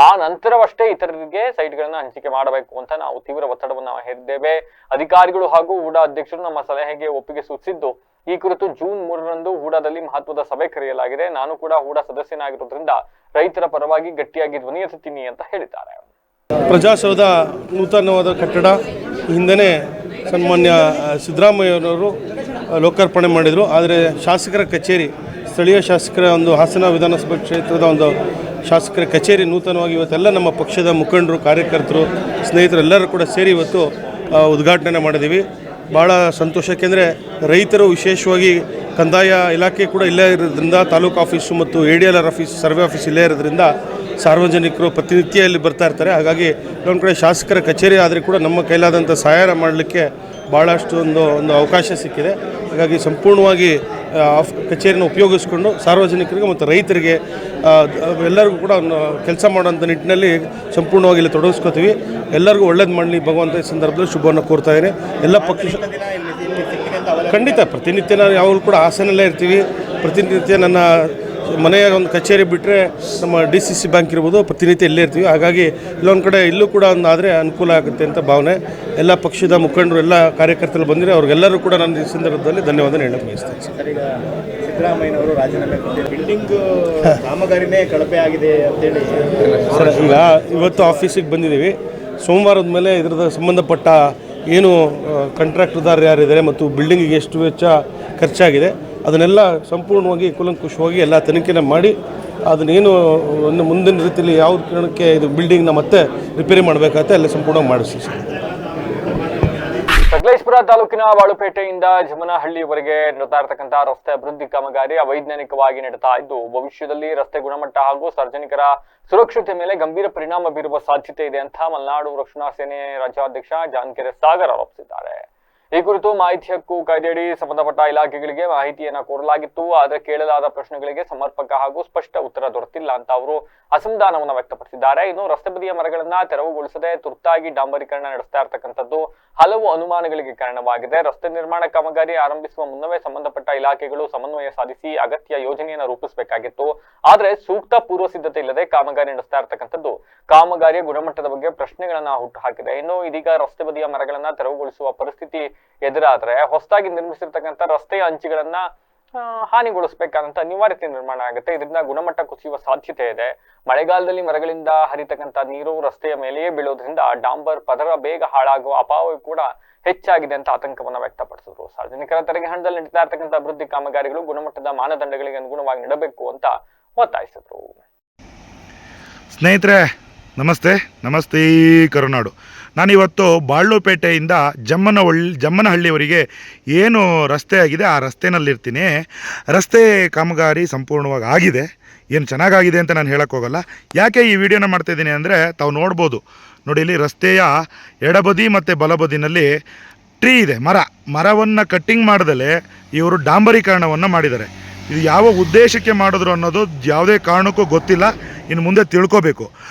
ಆ ನಂತರವಷ್ಟೇ ಇತರರಿಗೆ ಸೈಟ್ಗಳನ್ನ ಹಂಚಿಕೆ ಮಾಡಬೇಕು ಅಂತ ನಾವು ತೀವ್ರ ಒತ್ತಡವನ್ನು ಹೇರಿದ್ದೇವೆ. ಅಧಿಕಾರಿಗಳು ಹಾಗೂ ಹೂಡಾ ಅಧ್ಯಕ್ಷರು ನಮ್ಮ ಸಲಹೆಗೆ ಒಪ್ಪಿಗೆ ಸೂಚಿಸಿದ್ದು, ಈ ಕುರಿತು ಜೂನ್ 3ರಂದು ಹೂಡಾದಲ್ಲಿ ಮಹತ್ವದ ಸಭೆ ಕರೆಯಲಾಗಿದೆ. ನಾನು ಕೂಡ ಹೂಡಾ ಸದಸ್ಯನಾಗಿರೋದ್ರಿಂದ ರೈತರ ಪರವಾಗಿ ಗಟ್ಟಿಯಾಗಿ ಧ್ವನಿ ಎತ್ತುತ್ತೀನಿ ಅಂತ ಹೇಳಿದ್ದಾರೆ. ಪ್ರಜಾಸೌಧ ನೂತನವಾದ ಕಟ್ಟಡ ಹಿಂದೆನೇ ಸನ್ಮಾನ್ಯ ಸಿದ್ದರಾಮಯ್ಯನವರು ಲೋಕಾರ್ಪಣೆ ಮಾಡಿದರು. ಆದರೆ ಶಾಸಕರ ಕಚೇರಿ, ಸ್ಥಳೀಯ ಶಾಸಕರ ಒಂದು ಹಾಸನ ವಿಧಾನಸಭಾ ಕ್ಷೇತ್ರದ ಒಂದು ಶಾಸಕರ ಕಚೇರಿ ನೂತನವಾಗಿ ಇವತ್ತೆಲ್ಲ ನಮ್ಮ ಪಕ್ಷದ ಮುಖಂಡರು, ಕಾರ್ಯಕರ್ತರು, ಸ್ನೇಹಿತರು ಎಲ್ಲರೂ ಕೂಡ ಸೇರಿ ಇವತ್ತು ಉದ್ಘಾಟನೆ ಮಾಡಿದ್ದೀವಿ. ಭಾಳ ಸಂತೋಷ. ಏಕೆಂದರೆ ರೈತರು, ವಿಶೇಷವಾಗಿ ಕಂದಾಯ ಇಲಾಖೆ ಕೂಡ ಇಲ್ಲೇ ಇರೋದ್ರಿಂದ, ತಾಲೂಕು ಆಫೀಸು ಮತ್ತು ADLR ಆಫೀಸ್, ಸರ್ವೆ ಆಫೀಸ್ ಇಲ್ಲೇ ಇರೋದ್ರಿಂದ ಸಾರ್ವಜನಿಕರು ಪ್ರತಿನಿತ್ಯ ಇಲ್ಲಿ ಬರ್ತಾ ಇರ್ತಾರೆ. ಹಾಗಾಗಿ ಒಂದು ಕಡೆ ಶಾಸಕರ ಕಚೇರಿ ಆದರೆ ಕೂಡ ನಮ್ಮ ಕೈಲಾದಂಥ ಸಹಾಯ ಮಾಡಲಿಕ್ಕೆ ಭಾಳಷ್ಟು ಒಂದು ಅವಕಾಶ ಸಿಕ್ಕಿದೆ. ಹಾಗಾಗಿ ಸಂಪೂರ್ಣವಾಗಿ ಕಚೇರಿನ ಉಪಯೋಗಿಸ್ಕೊಂಡು ಸಾರ್ವಜನಿಕರಿಗೆ ಮತ್ತು ರೈತರಿಗೆ ಎಲ್ಲರಿಗೂ ಕೂಡ ಕೆಲಸ ಮಾಡೋಂಥ ನಿಟ್ಟಿನಲ್ಲಿ ಸಂಪೂರ್ಣವಾಗಿ ಇಲ್ಲಿ ತೊಡಗಿಸ್ಕೋತೀವಿ. ಎಲ್ಲರಿಗೂ ಒಳ್ಳೇದು ಮಾಡಲಿ ಭಗವಂತ ಈ ಸಂದರ್ಭದಲ್ಲಿ ಶುಭವನ್ನು ಕೋರ್ತಾ ಇದ್ದೀನಿ. ಎಲ್ಲ ಪಕ್ಷ ಖಂಡಿತ ಪ್ರತಿನಿತ್ಯ ನಾವು ಯಾವಾಗಲೂ ಕೂಡ ಹಾಸನಲ್ಲೇ ಇರ್ತೀವಿ. ಪ್ರತಿನಿತ್ಯ ನನ್ನ ಮನೆಯ ಒಂದು ಕಚೇರಿ ಬಿಟ್ಟರೆ ನಮ್ಮ DCC ಬ್ಯಾಂಕ್ ಇರ್ಬೋದು, ಪ್ರತಿನಿತ್ಯ ಇಲ್ಲೇ ಇರ್ತೀವಿ. ಹಾಗಾಗಿ ಇಲ್ಲೊಂದು ಕಡೆ ಇಲ್ಲೂ ಕೂಡ ಒಂದು ಆದರೆ ಅನುಕೂಲ ಆಗುತ್ತೆ ಅಂತ ಭಾವನೆ. ಎಲ್ಲ ಪಕ್ಷದ ಮುಖಂಡರು, ಎಲ್ಲ ಕಾರ್ಯಕರ್ತರು ಬಂದರೆ ಅವ್ರಿಗೆಲ್ಲರೂ ಕೂಡ ನಾನು ಈ ಸಂದರ್ಭದಲ್ಲಿ ಧನ್ಯವಾದ ಹೇಳಕ್ಕೆ ಬಯಸ್ತೀನಿ. ಸರ್, ಈಗ ಸಿದ್ದರಾಮಯ್ಯನವರು ರಾಜೀನಾಮೆ ಕೊಟ್ಟಿದ್ದಾರೆ, ಬಿಲ್ಡಿಂಗ್ ಕಾಮಗಾರಿನೇ ಕಳಪೆ ಆಗಿದೆ ಅಂತೇಳಿ ಸರ್, ಈಗ ಇವತ್ತು ಆಫೀಸಿಗೆ ಬಂದಿದ್ದೀವಿ. ಸೋಮವಾರದ ಮೇಲೆ ಇದರದ ಸಂಬಂಧಪಟ್ಟ ಏನು ಕಾಂಟ್ರಾಕ್ಟರ್ದಾರರು ಯಾರಿದ್ದಾರೆ ಮತ್ತು ಬಿಲ್ಡಿಂಗಿಗೆ ಎಷ್ಟು ವೆಚ್ಚ ಖರ್ಚಾಗಿದೆ ಅದನ್ನೆಲ್ಲ ಸಂಪೂರ್ಣವಾಗಿ ಕೂಲಂಕುಷವಾಗಿ ಎಲ್ಲ ತನಿಖೆನ ಮಾಡಿ ಅದನ್ನೇನು ಒಂದು ಮುಂದಿನ ರೀತಿಯಲ್ಲಿ ಯಾವ ಕಾರಣಕ್ಕೆ ಇದು ಬಿಲ್ಡಿಂಗ್ನ ಮತ್ತೆ ರಿಪೇರಿ ಮಾಡಬೇಕಾಗುತ್ತೆ ಎಲ್ಲ ಸಂಪೂರ್ಣವಾಗಿ ಮಾಡಿಸ್ತೀವಿ ಸರ್. ಸಕಲೇಶಪುರ ತಾಲೂಕಿನ ಬಾಳುಪೇಟೆಯಿಂದ ಜಮನಹಳ್ಳಿವರೆಗೆ ನಡೀತಾ ಇರತಕ್ಕಂಥ ರಸ್ತೆ ಅಭಿವೃದ್ಧಿ ಕಾಮಗಾರಿ ಅವೈಜ್ಞಾನಿಕವಾಗಿ ನಡೀತಾ ಇದ್ದು ಭವಿಷ್ಯದಲ್ಲಿ ರಸ್ತೆ ಗುಣಮಟ್ಟ ಹಾಗೂ ಸಾರ್ವಜನಿಕರ ಸುರಕ್ಷತೆ ಮೇಲೆ ಗಂಭೀರ ಪರಿಣಾಮ ಬೀರುವ ಸಾಧ್ಯತೆ ಇದೆ ಅಂತ ಮಲೆನಾಡು ರಕ್ಷಣಾ ಸೇನೆ ರಾಜ್ಯಾಧ್ಯಕ್ಷ ಜಾನ್ಕೆರೆ ಸಾಗರ್ ಆರೋಪಿಸಿದ್ದಾರೆ. ಈ ಕುರಿತು ಮಾಹಿತಿ ಹಕ್ಕು ಕಾಯ್ದೆಯಡಿ ಸಂಬಂಧಪಟ್ಟ ಇಲಾಖೆಗಳಿಗೆ ಮಾಹಿತಿಯನ್ನ ಕೋರಲಾಗಿತ್ತು. ಆದರೆ ಕೇಳಲಾದ ಪ್ರಶ್ನೆಗಳಿಗೆ ಸಮರ್ಪಕ ಹಾಗೂ ಸ್ಪಷ್ಟ ಉತ್ತರ ದೊರೆತಿಲ್ಲ ಅಂತ ಅವರು ಅಸಮಾಧಾನವನ್ನು ವ್ಯಕ್ತಪಡಿಸಿದ್ದಾರೆ. ಇನ್ನು ರಸ್ತೆ ಬದಿಯ ಮರಗಳನ್ನ ತೆರವುಗೊಳಿಸದೆ ತುರ್ತಾಗಿ ಡಾಂಬರೀಕರಣ ನಡೆಸ್ತಾ ಇರತಕ್ಕಂಥದ್ದು ಹಲವು ಅನುಮಾನಗಳಿಗೆ ಕಾರಣವಾಗಿದೆ. ರಸ್ತೆ ನಿರ್ಮಾಣ ಕಾಮಗಾರಿ ಆರಂಭಿಸುವ ಮುನ್ನವೇ ಸಂಬಂಧಪಟ್ಟ ಇಲಾಖೆಗಳು ಸಮನ್ವಯ ಸಾಧಿಸಿ ಅಗತ್ಯ ಯೋಜನೆಯನ್ನು ರೂಪಿಸಬೇಕಾಗಿತ್ತು. ಆದರೆ ಸೂಕ್ತ ಪೂರ್ವ ಸಿದ್ಧತೆ ಇಲ್ಲದೆ ಕಾಮಗಾರಿ ನಡೆಸ್ತಾ ಇರತಕ್ಕಂಥದ್ದು ಕಾಮಗಾರಿಯ ಗುಣಮಟ್ಟದ ಬಗ್ಗೆ ಪ್ರಶ್ನೆಗಳನ್ನ ಹುಟ್ಟುಹಾಕಿದೆ. ಇನ್ನು ಇದೀಗ ರಸ್ತೆ ಬದಿಯ ಮರಗಳನ್ನ ತೆರವುಗೊಳಿಸುವ ಪರಿಸ್ಥಿತಿ ಎದುರಾದ್ರೆ ಹೊಸದಾಗಿ ನಿರ್ಮಿಸಿರ್ತಕ್ಕಂಥ ರಸ್ತೆಯ ಅಂಚುಗಳನ್ನ ಹಾನಿಗೊಳಿಸಬೇಕಾದಂತ ಅನಿವಾರ್ಯತೆ ನಿರ್ಮಾಣ ಆಗುತ್ತೆ. ಇದರಿಂದ ಗುಣಮಟ್ಟ ಕುಸಿಯುವ ಸಾಧ್ಯತೆ ಇದೆ. ಮಳೆಗಾಲದಲ್ಲಿ ಮರಗಳಿಂದ ಹರಿತಕ್ಕಂಥ ನೀರು ರಸ್ತೆಯ ಮೇಲೆಯೇ ಬೀಳೋದ್ರಿಂದ ಡಾಂಬರ್ ಪದರ ಬೇಗ ಹಾಳಾಗುವ ಅಪಾಯವೂ ಕೂಡ ಹೆಚ್ಚಾಗಿದೆ ಅಂತ ಆತಂಕವನ್ನ ವ್ಯಕ್ತಪಡಿಸಿದ್ರು. ಸಾರ್ವಜನಿಕರ ತೆರಿಗೆ ಹಣದಲ್ಲಿ ನಡೀತಾ ಇರತಕ್ಕಂಥ ಅಭಿವೃದ್ಧಿ ಕಾಮಗಾರಿಗಳು ಗುಣಮಟ್ಟದ ಮಾನದಂಡಗಳಿಗೆ ಅನುಗುಣವಾಗಿ ನಡೆಯಬೇಕು ಅಂತ ಒತ್ತಾಯಿಸಿದ್ರು. ಸ್ನೇಹಿತರೆ ನಮಸ್ತೆ ಕರುನಾಡು. ನಾನಿವತ್ತು ಬಾಳ್ಳುಪೇಟೆಯಿಂದ ಜಮ್ಮನಹಳ್ಳಿವರೆಗೆ ಏನು ರಸ್ತೆ ಆಗಿದೆ ಆ ರಸ್ತೆನಲ್ಲಿರ್ತೀನಿ. ರಸ್ತೆ ಕಾಮಗಾರಿ ಸಂಪೂರ್ಣವಾಗಿ ಆಗಿದೆ, ಏನು ಚೆನ್ನಾಗಾಗಿದೆ ಅಂತ ನಾನು ಹೇಳೋಕ್ಕೋಗಲ್ಲ. ಯಾಕೆ ಈ ವಿಡಿಯೋನ ಮಾಡ್ತಾಯಿದ್ದೀನಿ ಅಂದರೆ ತಾವು ನೋಡ್ಬೋದು ನೋಡಿ, ಇಲ್ಲಿ ರಸ್ತೆಯ ಎಡಬದಿ ಮತ್ತು ಬಲಬದಿನಲ್ಲಿ ಟ್ರೀ ಇದೆ, ಮರವನ್ನು ಕಟ್ಟಿಂಗ್ ಮಾಡ್ದಲೇ ಇವರು ಡಾಂಬರೀಕರಣವನ್ನು ಮಾಡಿದ್ದಾರೆ. ಇದು ಯಾವ ಉದ್ದೇಶಕ್ಕೆ ಮಾಡಿದ್ರು ಅನ್ನೋದು ಯಾವುದೇ ಕಾರಣಕ್ಕೂ ಗೊತ್ತಿಲ್ಲ, ಇನ್ನು ಮುಂದೆ ತಿಳ್ಕೋಬೇಕು.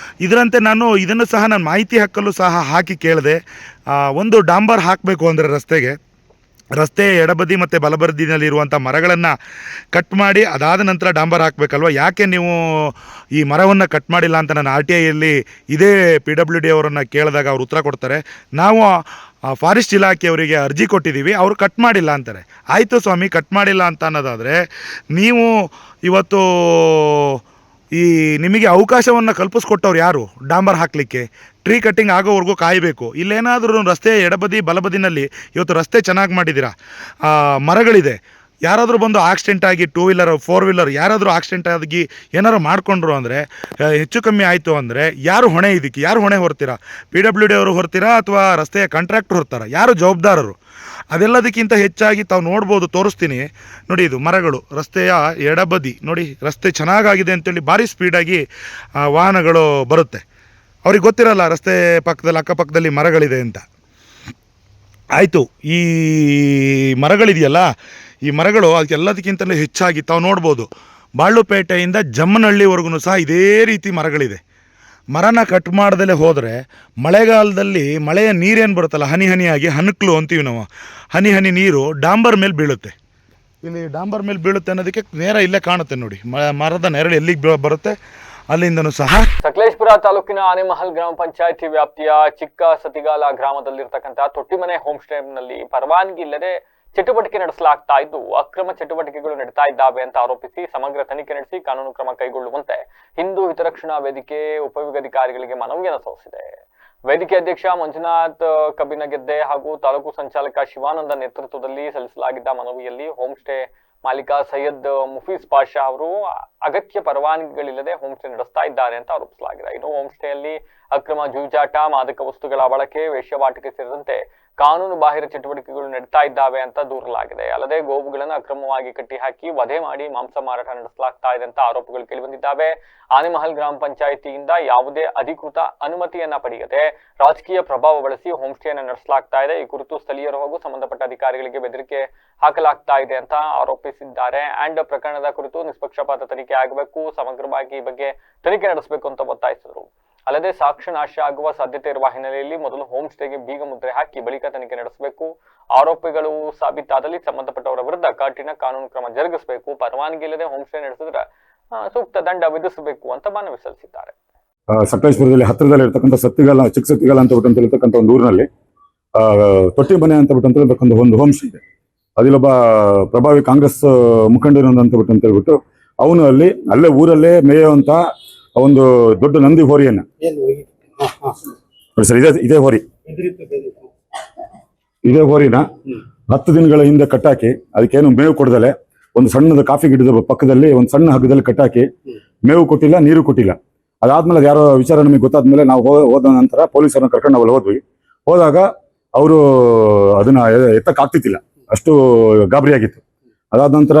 ಇದರಂತೆ ನಾನು ಇದನ್ನು ಸಹ ನಾನು ಮಾಹಿತಿ ಹಕ್ಕಲ್ಲೂ ಸಹ ಹಾಕಿ ಕೇಳಿದೆ. ಒಂದು ಡಾಂಬರ್ ಹಾಕಬೇಕು ಅಂದರೆ ರಸ್ತೆ ಎಡಬದಿ ಮತ್ತು ಬಲಬದಿನಲ್ಲಿರುವಂಥ ಮರಗಳನ್ನು ಕಟ್ ಮಾಡಿ ಅದಾದ ನಂತರ ಡಾಂಬರ್ ಹಾಕಬೇಕಲ್ವ. ಯಾಕೆ ನೀವು ಈ ಮರವನ್ನು ಕಟ್ ಮಾಡಿಲ್ಲ ಅಂತ ನಾನು RTIಯಲ್ಲಿ ಇದೇ PWD ಅವರನ್ನು ಕೇಳಿದಾಗ ಅವ್ರು ಉತ್ತರ ಕೊಡ್ತಾರೆ, ನಾವು ಫಾರೆಸ್ಟ್ ಇಲಾಖೆಯವರಿಗೆ ಅರ್ಜಿ ಕೊಟ್ಟಿದ್ದೀವಿ, ಅವರು ಕಟ್ ಮಾಡಿಲ್ಲ ಅಂತಾರೆ. ಆಯಿತು ಸ್ವಾಮಿ, ಕಟ್ ಮಾಡಿಲ್ಲ ಅಂತ ಅನ್ನೋದಾದರೆ ನೀವು ಇವತ್ತು ಈ ನಿಮಗೆ ಅವಕಾಶವನ್ನು ಕಲ್ಪಿಸ್ಕೊಟ್ಟವ್ರು ಯಾರು? ಡಾಂಬರ್ ಹಾಕಲಿಕ್ಕೆ ಟ್ರೀ ಕಟ್ಟಿಂಗ್ ಆಗೋವರೆಗೂ ಕಾಯಬೇಕು. ಇಲ್ಲೇನಾದರೂ ರಸ್ತೆ ಎಡಬದಿ ಬಲಬದಿನಲ್ಲಿ ಇವತ್ತು ರಸ್ತೆ ಚೆನ್ನಾಗಿ ಮಾಡಿದ್ದೀರಾ, ಮರಗಳಿದೆ, ಯಾರಾದರೂ ಬಂದು ಆಕ್ಸಿಡೆಂಟ್ ಆಗಿ 2 ವೀಲರ್ 4 ವೀಲರ್ ಯಾರಾದರೂ ಆಕ್ಸಿಡೆಂಟ್ ಆಗಿ ಏನಾರು ಮಾಡಿಕೊಂಡ್ರು ಅಂದರೆ, ಹೆಚ್ಚು ಕಮ್ಮಿ ಆಯಿತು ಅಂದರೆ ಯಾರು ಹೊಣೆ? ಇದಕ್ಕೆ ಯಾರು ಹೊಣೆ ಹೊರ್ತೀರಾ? PWD ಅವರು ಹೊರ್ತೀರಾ ಅಥವಾ ರಸ್ತೆಯ ಕಾಂಟ್ರಾಕ್ಟ್ರ್ ಹೊರ್ತಾರ? ಯಾರು ಜವಾಬ್ದಾರರು? ಅದೆಲ್ಲದಕ್ಕಿಂತ ಹೆಚ್ಚಾಗಿ ತಾವು ನೋಡ್ಬೋದು, ತೋರಿಸ್ತೀನಿ ನೋಡಿ. ಇದು ಮರಗಳು ರಸ್ತೆಯ ಎಡಬದಿ ನೋಡಿ, ರಸ್ತೆ ಚೆನ್ನಾಗಾಗಿದೆ ಅಂತೇಳಿ ಭಾರಿ ಸ್ಪೀಡಾಗಿ ವಾಹನಗಳು ಬರುತ್ತೆ. ಅವ್ರಿಗೆ ಗೊತ್ತಿರಲ್ಲ ರಸ್ತೆ ಪಕ್ಕದಲ್ಲಿ ಅಕ್ಕಪಕ್ಕದಲ್ಲಿ ಮರಗಳಿದೆ ಅಂತ. ಆಯಿತು, ಈ ಮರಗಳಿದೆಯಲ್ಲ, ಈ ಮರಗಳು ಅದಕ್ಕೆಲ್ಲದಕ್ಕಿಂತಲೂ ಹೆಚ್ಚಾಗಿ ತಾವು ನೋಡ್ಬೋದು ಬಾಳ್ಳುಪೇಟೆಯಿಂದ ಜಮ್ಮನಹಳ್ಳಿವರೆಗೂ ಸಹ ಇದೇ ರೀತಿ ಮರಗಳಿದೆ. ಮರನ ಕಟ್ ಮಾಡ್ದಲೇ ಹೋದರೆ ಮಳೆಗಾಲದಲ್ಲಿ ಮಳೆಯ ನೀರೇನು ಬರುತ್ತಲ್ಲ, ಹನಿಯಾಗಿ ಹನಕ್ಲು ಅಂತೀವಿ ನಾವು, ಹನಿ ನೀರು ಡಾಂಬರ್ ಮೇಲೆ ಬೀಳುತ್ತೆ. ಇಲ್ಲಿ ಡಾಂಬರ್ ಮೇಲೆ ಬೀಳುತ್ತೆ ಅನ್ನೋದಕ್ಕೆ ನೇರ ಇಲ್ಲೇ ಕಾಣುತ್ತೆ ನೋಡಿ, ಮರದ ನೆರಳು ಎಲ್ಲಿಗೆ ಬರುತ್ತೆ ಅಲ್ಲಿಂದನೂ ಸಹ. ಸಕಲೇಶಪುರ ತಾಲೂಕಿನ ಆನೆಮಹಲ್ ಗ್ರಾಮ ಪಂಚಾಯತಿ ವ್ಯಾಪ್ತಿಯ ಚಿಕ್ಕ ಸತಿಗಾಲ ಗ್ರಾಮದಲ್ಲಿರ್ತಕ್ಕಂಥ ತೊಟ್ಟಿಮನೆ ಹೋಮ್ ಸ್ಟೇನಲ್ಲಿ ಪರವಾನಗಿ ಇಲ್ಲದೆ ಚಟುವಟಿಕೆ ನಡೆಸಲಾಗ್ತಾ ಇದ್ದು ಅಕ್ರಮ ಚಟುವಟಿಕೆಗಳು ನಡೀತಾ ಇದ್ದಾವೆ ಅಂತ ಆರೋಪಿಸಿ ಸಮಗ್ರ ತನಿಖೆ ನಡೆಸಿ ಕಾನೂನು ಕ್ರಮ ಕೈಗೊಳ್ಳುವಂತೆ ಹಿಂದೂ ಹಿತರಕ್ಷಣಾ ವೇದಿಕೆ ಉಪವಿಭಾಗಾಧಿಕಾರಿಗಳಿಗೆ ಮನವಿಯನ್ನು ಸಲ್ಲಿಸಿದೆ. ವೇದಿಕೆ ಅಧ್ಯಕ್ಷ ಮಂಜುನಾಥ್ ಕಬ್ಬಿನಗೆದ್ದೆ ಹಾಗೂ ತಾಲೂಕು ಸಂಚಾಲಕ ಶಿವಾನಂದ ನೇತೃತ್ವದಲ್ಲಿ ಸಲ್ಲಿಸಲಾಗಿದ್ದ ಮನವಿಯಲ್ಲಿ ಹೋಮ್ ಸ್ಟೇ ಮಾಲೀಕ ಸೈಯದ್ ಮುಫೀಸ್ ಪಾಷಾ ಅವರು ಅಗತ್ಯ ಪರವಾನಗಿಗಳಿಲ್ಲದೆ ಹೋಮ್ ಸ್ಟೇ ನಡೆಸ್ತಾ ಇದ್ದಾರೆ ಅಂತ ಆರೋಪಿಸಲಾಗಿದೆ. ಇನ್ನು ಹೋಮ್ ಸ್ಟೇಯಲ್ಲಿ ಅಕ್ರಮ ಜೂಜಾಟ, ಮಾದಕ ವಸ್ತುಗಳ ಬಳಕೆ, ವೇಶ್ಯಾವಾಟಿಕೆ ಸೇರಿದಂತೆ ಕಾನೂನು ಬಾಹಿರ ಚಟುವಟಿಕೆಗಳು ನಡೀತಾ ಇದ್ದಾವೆ ಅಂತ ದೂರಲಾಗಿದೆ. ಅಲ್ಲದೆ ಗೋವುಗಳನ್ನು ಅಕ್ರಮವಾಗಿ ಕಟ್ಟಿಹಾಕಿ ವಧೆ ಮಾಡಿ ಮಾಂಸ ಮಾರಾಟ ನಡೆಸಲಾಗ್ತಾ ಇದೆ ಅಂತ ಆರೋಪಗಳು ಕೇಳಿಬಂದಿದ್ದಾವೆ. ಆನೆಮಹಲ್ ಗ್ರಾಮ ಪಂಚಾಯಿತಿಯಿಂದ ಯಾವುದೇ ಅಧಿಕೃತ ಅನುಮತಿಯನ್ನ ಪಡೆಯದೆ ರಾಜಕೀಯ ಪ್ರಭಾವ ಬಳಸಿ ಹೋಮ್ ಸ್ಟೇಯನ್ನು ನಡೆಸಲಾಗ್ತಾ ಇದೆ. ಈ ಕುರಿತು ಸ್ಥಳೀಯರು ಹಾಗೂ ಸಂಬಂಧಪಟ್ಟ ಅಧಿಕಾರಿಗಳಿಗೆ ಬೆದರಿಕೆ ಹಾಕಲಾಗ್ತಾ ಇದೆ ಅಂತ ಆರೋಪಿಸಿದ್ದಾರೆ. ಅಂಡ್ ಪ್ರಕರಣದ ಕುರಿತು ನಿಷ್ಪಕ್ಷಪಾತ ತನಿಖೆ ಆಗಬೇಕು, ಸಮಗ್ರವಾಗಿ ಈ ಬಗ್ಗೆ ತನಿಖೆ ನಡೆಸಬೇಕು ಅಂತ ಒತ್ತಾಯಿಸಿದರು. ಅಲ್ಲದೆ ಸಾಕ್ಷ್ಯ ನಾಶ ಆಗುವ ಸಾಧ್ಯತೆ ಇರುವ ಹಿನ್ನೆಲೆಯಲ್ಲಿ ಮೊದಲು ಹೋಮ್ ಸ್ಟೇಗೆ ಬೀಗ ಮುದ್ರೆ ಹಾಕಿ ಬಳಿಕ ತನಿಖೆ ನಡೆಸಬೇಕು. ಆರೋಪಿಗಳು ಸಾಬೀತಾದಲ್ಲಿ ಸಂಬಂಧಪಟ್ಟವರ ವಿರುದ್ಧ ಕಠಿಣ ಕಾನೂನು ಕ್ರಮ ಜರುಗಿಸಬೇಕು. ಪರವಾನಗಿ ಇಲ್ಲದೆ ಹೋಮ್ ಸ್ಟೇ ನಡೆಸಿದ್ರೆ ಸೂಕ್ತ ದಂಡ ವಿಧಿಸಬೇಕು ಅಂತ ಮನವಿ ಸಲ್ಲಿಸಿದ್ದಾರೆ. ಸಕಲೇಶಪುರದಲ್ಲಿ ಹತ್ತಿರದಲ್ಲಿ ಇರ್ತಕ್ಕಂಥ ಚಿಕ್ಕ ಸತ್ತಿಗಾಲ ಅಂತ ಬಿಟ್ಟಂತ ಒಂದು ಊರಿನಲ್ಲಿ ತೊಟ್ಟಿಮನೆ ಅಂತ ಬಿಟ್ಟಂತ ಒಂದು ಹೋಮ್ ಸ್ಟೇ ಇದೆ. ಅದಿಲ್ಲೊಬ್ಬ ಪ್ರಭಾವಿ ಕಾಂಗ್ರೆಸ್ ಮುಖಂಡರು ಅಂತ ಹೇಳ್ಬಿಟ್ಟು ಅವನು ಅಲ್ಲೇ ಊರಲ್ಲೇ ಮೇಯುವಂತ ಒಂದು ದೊಡ್ಡ ನಂದಿ ಹೋರಿಯನ್ನ ಸರ್, ಇದೇ ಹೋರಿನ 10 ದಿನಗಳ ಹಿಂದೆ ಕಟ್ಟಾಕಿ ಅದಕ್ಕೇನು ಮೇವು ಕೊಡದಲೆ ಒಂದು ಸಣ್ಣದ ಕಾಫಿ ಗಿಡದ ಪಕ್ಕದಲ್ಲಿ ಒಂದು ಸಣ್ಣ ಹಗ್ಗದಲ್ಲಿ ಕಟ್ಟಾಕಿ ಮೇವು ಕೊಟ್ಟಿಲ್ಲ, ನೀರು ಕೊಟ್ಟಿಲ್ಲ. ಅದಾದ್ಮೇಲೆ ಯಾರೋ ವಿಚಾರ ನಮಗೆ ಗೊತ್ತಾದ್ಮೇಲೆ ನಾವು ಹೋದ ನಂತರ ಪೊಲೀಸರನ್ನ ಕರ್ಕೊಂಡು ನಾವು ಹೋದಾಗ ಅವರು ಅದನ್ನ ಎತ್ತಕ್ಕಾಗ್ತಿತ್ತಿಲ್ಲ, ಅಷ್ಟು ಗಾಬರಿಯಾಗಿತ್ತು. ಅದಾದ ನಂತರ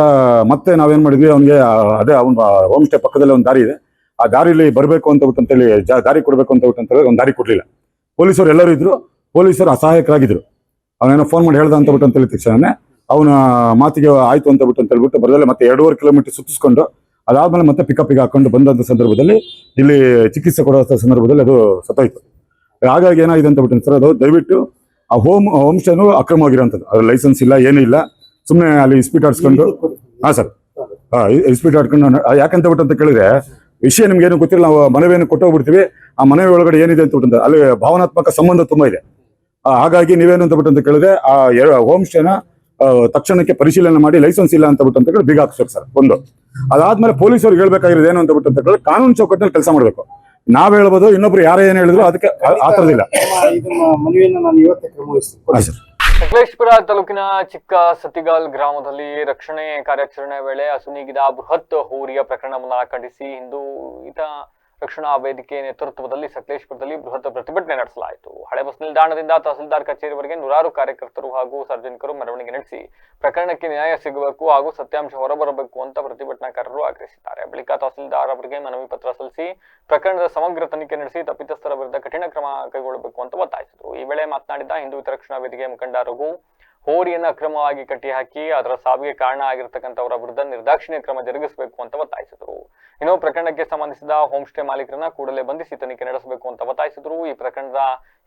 ಮತ್ತೆ ನಾವೇನ್ ಮಾಡಿದ್ವಿ, ಅವನಿಗೆ ಅದೇ ಅವ್ನ ಹೋಮ್ ಸ್ಟೇ ಪಕ್ಕದಲ್ಲಿ ಒಂದು ದಾರಿ ಇದೆ, ಆ ದಾರಿಲಿ ಬರಬೇಕು ಅಂತ ಬಿಟ್ಟಂತೇಳಿ ದಾರಿ ಕೊಡಬೇಕು ಅಂತ ಬಿಟ್ಟಂತೇಳಿ ಒಂದು ದಾರಿ ಕೊಡ್ಲಿಲ್ಲ. ಪೊಲೀಸರು ಎಲ್ಲರೂ ಇದ್ರು, ಪೊಲೀಸರು ಅಸಹಾಯಕರಾಗಿದ್ರು. ಅವನೇನೋ ಫೋನ್ ಮಾಡಿ ಹೇಳ್ದ ಅಂತ ಬಿಟ್ಟು ಅಂತ ಹೇಳಿದ ತಕ್ಷಣ ಅವನ ಮಾತಿಗೆ ಆಯ್ತು ಅಂತ ಬಿಟ್ಟು ಅಂತ ಹೇಳ್ಬಿಟ್ಟು ಬರದಲ್ಲೇ ಮತ್ತೆ 2.5 ಕಿಲೋಮೀಟರ್ ಸುತ್ತಿಸ್ಕೊಂಡು ಅದಾದ್ಮೇಲೆ ಮತ್ತೆ ಪಿಕಪ್ಪಿಗೆ ಹಾಕೊಂಡು ಬಂದಂಥ ಸಂದರ್ಭದಲ್ಲಿ ಇಲ್ಲಿ ಚಿಕಿತ್ಸೆ ಕೊಡೋ ಸಂದರ್ಭದಲ್ಲಿ ಅದು ಸತ್ತೋಯ್ತು. ಹಾಗಾಗಿ ಏನಾಗಿದೆ ಅಂತ ಬಿಟ್ಟು ಸರ್, ಅದು ದಯವಿಟ್ಟು ಆ ಹೋಮ್ ಸ್ಟೇನು ಅಕ್ರಮವಾಗಿರೋಂಥದ್ದು, ಅದು ಲೈಸೆನ್ಸ್ ಇಲ್ಲ, ಏನೂ ಇಲ್ಲ, ಸುಮ್ಮನೆ ಅಲ್ಲಿ ಇಸ್ಪೀಟ್ ಆಡ್ಸ್ಕೊಂಡು ಹಾಂ ಸರ್ ಇಸ್ಪೀಟ್ ಆಡ್ಕೊಂಡು ಯಾಕಂತ ಬಿಟ್ಟು ಅಂತ ಕೇಳಿದ್ರೆ ವಿಷಯ ನಿಮ್ಗೆ ಏನು ಗೊತ್ತಿಲ್ಲ, ನಾವು ಮನವಿಯನ್ನು ಕೊಟ್ಟೋಗ್ಬಿಡ್ತೀವಿ. ಆ ಮನವಿ ಒಳಗಡೆ ಏನಿದೆ ಅಂತ ಬಿಟ್ಟು ಅಲ್ಲಿ ಭಾವನಾತ್ಮಕ ಸಂಬಂಧ ತುಂಬ ಇದೆ. ಹಾಗಾಗಿ ನೀವೇನು ಅಂತ ಬಿಟ್ಟು ಅಂತ ಕೇಳಿದ್ರೆ ಆ ಹೋಮ್ ಸ್ಟೇನ ತಕ್ಷಣಕ್ಕೆ ಪರಿಶೀಲನೆ ಮಾಡಿ ಲೈಸೆನ್ಸ್ ಇಲ್ಲ ಅಂತ ಬಿಟ್ಟು ಅಂತ ಹೇಳಿ ಬೀಗ ಹಾಕ್ಸ್ಬೇಕು ಸರ್. ಒಂದು ಅದಾದ್ಮೇಲೆ ಪೊಲೀಸರಿಗೆ ಹೇಳ್ಬೇಕಾಗಿರೋದು ಏನು ಅಂತ ಬಿಟ್ಟು ಅಂತ ಹೇಳಿದ್ರೆ ಕಾನೂನು ಚೌಕಟ್ಟಿನಲ್ಲಿ ಕೆಲಸ ಮಾಡಬೇಕು. ನಾವ್ ಹೇಳ್ಬೋದು, ಇನ್ನೊಬ್ರು ಯಾರೇ ಏನು ಹೇಳಿದ್ರು ಅದಕ್ಕೆ ಆ ಥರದಿಲ್ಲ. ಸಕಲೇಶಪುರ ತಾಲೂಕಿನ ಚಿಕ್ಕ ಸತಿಗಾಲ್ ಗ್ರಾಮದಲ್ಲಿ ರಕ್ಷಣೆ ಕಾರ್ಯಾಚರಣೆ ವೇಳೆ ಅಸುನೀಗಿದ ಬೃಹತ್ ಹೋರಿಯ ಪ್ರಕರಣವನ್ನು ಖಂಡಿಸಿ ಹಿಂದೂ ಹಿತ ರಕ್ಷಣಾ ವೇದಿಕೆ ನೇತೃತ್ವದಲ್ಲಿ ಸಕಲೇಶಪುರದಲ್ಲಿ ಬೃಹತ್ ಪ್ರತಿಭಟನೆ ನಡೆಸಲಾಯಿತು. ಹಳೆ ಬಸ್ ನಿಲ್ದಾಣದಿಂದ ತಹಸೀಲ್ದಾರ್ ಕಚೇರಿವರೆಗೆ ನೂರಾರು ಕಾರ್ಯಕರ್ತರು ಹಾಗೂ ಸಾರ್ವಜನಿಕರು ಮೆರವಣಿಗೆ ನಡೆಸಿ ಪ್ರಕರಣಕ್ಕೆ ನ್ಯಾಯ ಸಿಗಬೇಕು ಹಾಗೂ ಸತ್ಯಾಂಶ ಹೊರಬರಬೇಕು ಅಂತ ಪ್ರತಿಭಟನಾಕಾರರು ಆಗ್ರಹಿಸಿದ್ದಾರೆ. ಬಳಿಕ ತಹಸೀಲ್ದಾರ್ ಅವರಿಗೆ ಮನವಿ ಪತ್ರ ಸಲ್ಲಿಸಿ ಪ್ರಕರಣದ ಸಮಗ್ರ ತನಿಖೆ ನಡೆಸಿ ತಪ್ಪಿತಸ್ಥರ ವಿರುದ್ಧ ಕಠಿಣ ಕ್ರಮ ಕೈಗೊಳ್ಳಬೇಕು ಅಂತ ಒತ್ತಾಯಿಸಿದರು. ಈ ವೇಳೆ ಮಾತನಾಡಿದ ಹಿಂದೂ ಹಿತ ರಕ್ಷಣಾ ವೇದಿಕೆ ಮುಖಂಡ ರಘು, ಹೋರಿಯನ್ನು ಅಕ್ರಮವಾಗಿ ಕಟ್ಟಿಹಾಕಿ ಅದರ ಸಾವಿಗೆ ಕಾರಣ ಆಗಿರತಕ್ಕಂಥವರ ವಿರುದ್ಧ ನಿರ್ದಾಕ್ಷಿಣ್ಯ ಕ್ರಮ ಜರುಗಿಸಬೇಕು ಅಂತ ಒತ್ತಾಯಿಸಿದರು. ಇನ್ನು ಪ್ರಕರಣಕ್ಕೆ ಸಂಬಂಧಿಸಿದ ಹೋಮ್ ಸ್ಟೇ ಮಾಲೀಕರನ್ನ ಕೂಡಲೇ ಬಂಧಿಸಿ ತನಿಖೆ ನಡೆಸಬೇಕು ಅಂತ ಒತ್ತಾಯಿಸಿದರು. ಈ ಪ್ರಕರಣದ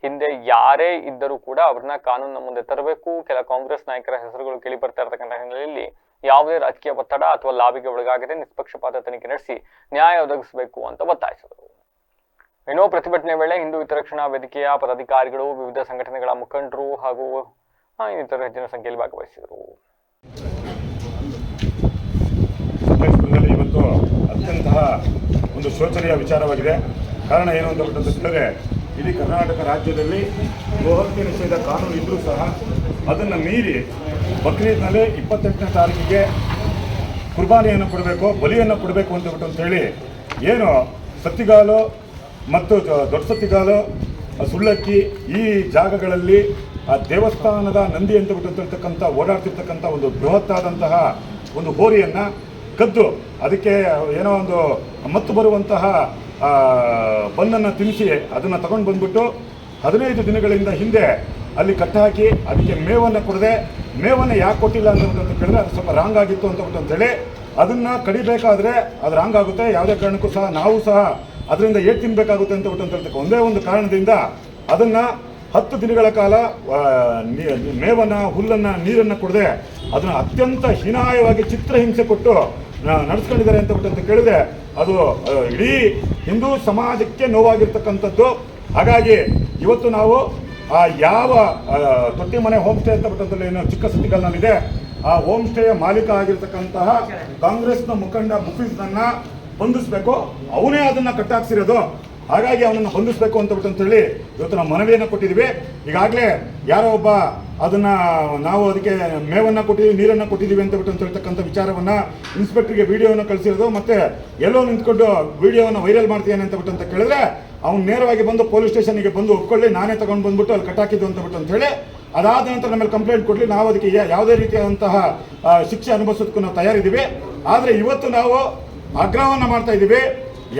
ಹಿಂದೆ ಯಾರೇ ಇದ್ದರೂ ಕೂಡ ಅವ್ರನ್ನ ಕಾನೂನಿನ ಮುಂದೆ ತರಬೇಕು. ಕೆಲ ಕಾಂಗ್ರೆಸ್ ನಾಯಕರ ಹೆಸರುಗಳು ಕೇಳಿ ಬರ್ತಾ ಇರತಕ್ಕಂಥ ಹಿನ್ನೆಲೆಯಲ್ಲಿ ಯಾವುದೇ ರಾಜಕೀಯ ಒತ್ತಡ ಅಥವಾ ಲಾಬಿಗೆ ಒಳಗಾಗದೆ ನಿಷ್ಪಕ್ಷಪಾತ ತನಿಖೆ ನಡೆಸಿ ನ್ಯಾಯ ಒದಗಿಸಬೇಕು ಅಂತ ಒತ್ತಾಯಿಸಿದರು. ಇನ್ನು ಪ್ರತಿಭಟನೆ ವೇಳೆ ಹಿಂದೂ ಹಿತ ರಕ್ಷಣಾ ವೇದಿಕೆಯ ಪದಾಧಿಕಾರಿಗಳು, ವಿವಿಧ ಸಂಘಟನೆಗಳ ಮುಖಂಡರು ಹಾಗೂ ಇನ್ನಿತರ ಹೆಚ್ಚಿನ ಸಂಖ್ಯೆಯಲ್ಲಿ ಭಾಗವಹಿಸಿದರು. ಸಕಲೇಶಪುರದಲ್ಲಿ ಇವತ್ತು ಅತ್ಯಂತ ಒಂದು ಶೋಚನೀಯ ವಿಚಾರವಾಗಿದೆ. ಕಾರಣ ಏನು ಅಂತ ಹೇಳಿದ್ರೆ, ಇಡೀ ಕರ್ನಾಟಕ ರಾಜ್ಯದಲ್ಲಿ ಗೋಹತ್ಯೆ ನಿಷೇಧ ಕಾನೂನು ಇದ್ದರೂ ಸಹ ಅದನ್ನು ಮೀರಿ ಬಕ್ರೀದ್ನಲ್ಲಿ 28ನೇ ತಾರೀಕಿಗೆ ಕುರ್ಬಾನಿಯನ್ನು ಕೊಡಬೇಕು, ಬಲಿಯನ್ನು ಕೊಡಬೇಕು ಅಂತೇಳಿ ಏನು ಸತ್ತಿಗಾಲು ಮತ್ತು ದೊಡ್ಡ ಸತ್ತಿಗಾಲು, ಸುಳ್ಳಕ್ಕಿ ಈ ಜಾಗಗಳಲ್ಲಿ ಆ ದೇವಸ್ಥಾನದ ನಂದಿ ಅಂತ ಹೇಳ್ತಕ್ಕಂಥ ಓಡಾಡ್ತಿರ್ತಕ್ಕಂಥ ಒಂದು ಬೃಹತ್ತಾದಂತಹ ಒಂದು ಹೋರಿಯನ್ನು ಕದ್ದು ಅದಕ್ಕೆ ಏನೋ ಒಂದು ಮತ್ತು ಬರುವಂತಹ ಬನ್ನನ್ನು ತಿನ್ನಿಸಿ ಅದನ್ನು ತಗೊಂಡು ಬಂದ್ಬಿಟ್ಟು 15 ದಿನಗಳಿಂದ ಹಿಂದೆ ಅಲ್ಲಿ ಕಟ್ಟಾಕಿ ಅದಕ್ಕೆ ಮೇವನ್ನು ಕೊಡದೆ, ಮೇವನ್ನು ಯಾಕೆ ಕೊಟ್ಟಿಲ್ಲ ಅಂತ ಕೇಳಿದ್ರೆ ಅದು ಸ್ವಲ್ಪ ರಾಂಗ್ ಆಗಿತ್ತು ಅಂತೇಳಿ ಅದನ್ನು ಕಡಿಬೇಕಾದ್ರೆ ಅದು ರಾಂಗ್ ಆಗುತ್ತೆ. ಯಾವುದೇ ಕಾರಣಕ್ಕೂ ಸಹ ನಾವು ಸಹ ಅದರಿಂದ ಏಟ್ ತಿನ್ನಬೇಕಾಗುತ್ತೆ ಅಂತ ಹೇಳ್ತಕ್ಕ ಒಂದೇ ಒಂದು ಕಾರಣದಿಂದ ಅದನ್ನು 10 ದಿನಗಳ ಕಾಲ ಮೇವನ್ನು, ಹುಲ್ಲನ್ನು, ನೀರನ್ನು ಕೊಡದೆ ಅದನ್ನು ಅತ್ಯಂತ ಹೀನಾಯವಾಗಿ ಚಿತ್ರಹಿಂಸೆ ಕೊಟ್ಟು ನಡೆಸ್ಕೊಂಡಿದ್ದಾರೆ ಅಂತ ಕೇಳಿದ್ರೆ ಅದು ಇಡೀ ಹಿಂದೂ ಸಮಾಜಕ್ಕೆ ನೋವಾಗಿರ್ತಕ್ಕಂಥದ್ದು. ಹಾಗಾಗಿ ಇವತ್ತು ನಾವು ಆ ಯಾವ ತೊಟ್ಟಿ ಮನೆ ಹೋಮ್ ಸ್ಟೇ ಅಂತ ಏನು ಚಿಕ್ಕ ಸತಿಗಲ್ನಲ್ಲಿದೆ, ಆ ಹೋಮ್ ಸ್ಟೇಯ ಮಾಲೀಕ ಆಗಿರ್ತಕ್ಕಂತಹ ಕಾಂಗ್ರೆಸ್ನ ಮುಖಂಡ ಮುಫೀಜ್ನನ್ನ ಬಂಧಿಸಬೇಕು. ಅವನೇ ಅದನ್ನು ಕಟ್ಟಾಕ್ಸಿರೋದು. ಹಾಗಾಗಿ ಅವನನ್ನು ಬಂಧಿಸಬೇಕು ಅಂತೇಳಿ ಇವತ್ತು ನಾವು ಮನವಿಯನ್ನು ಕೊಟ್ಟಿದ್ದೀವಿ. ಈಗಾಗಲೇ ಯಾರೋ ಒಬ್ಬ ಅದನ್ನು ನಾವು ಅದಕ್ಕೆ ಮೇವನ್ನು ಕೊಟ್ಟಿದ್ದೀವಿ, ನೀರನ್ನು ಕೊಟ್ಟಿದ್ದೀವಿ ಅಂತ ಹೇಳ್ತಕ್ಕಂಥ ವಿಚಾರವನ್ನು ಇನ್ಸ್ಪೆಕ್ಟರ್ಗೆ ವಿಡಿಯೋವನ್ನು ಕಳಿಸಿರೋದು, ಮತ್ತು ಎಲ್ಲೋ ನಿಂತ್ಕೊಂಡು ವಿಡಿಯೋವನ್ನು ವೈರಲ್ ಮಾಡ್ತೀಯಾನೆ ಅಂತ ಕೇಳಿದ್ರೆ ಅವ್ನು ನೇರವಾಗಿ ಬಂದು ಪೊಲೀಸ್ ಸ್ಟೇಷನ್ಗೆ ಬಂದು ಒಪ್ಕೊಳ್ಳಿ, ನಾನೇ ತಗೊಂಡು ಬಂದ್ಬಿಟ್ಟು ಅಲ್ಲಿ ಕಟ್ಟಾಕಿದ್ದು ಅಂತೇಳಿ ಅದಾದ ನಂತರ ನಮ್ಮಲ್ಲಿ ಕಂಪ್ಲೇಂಟ್ ಕೊಡಲಿ, ನಾವು ಅದಕ್ಕೆ ಯಾವುದೇ ರೀತಿಯಾದಂತಹ ಶಿಕ್ಷೆ ಅನುಭವಿಸೋದಕ್ಕೂ ನಾವು ತಯಾರಿದ್ದೀವಿ. ಆದರೆ ಇವತ್ತು ನಾವು ಆಗ್ರಹವನ್ನು ಮಾಡ್ತಾ ಇದ್ದೀವಿ,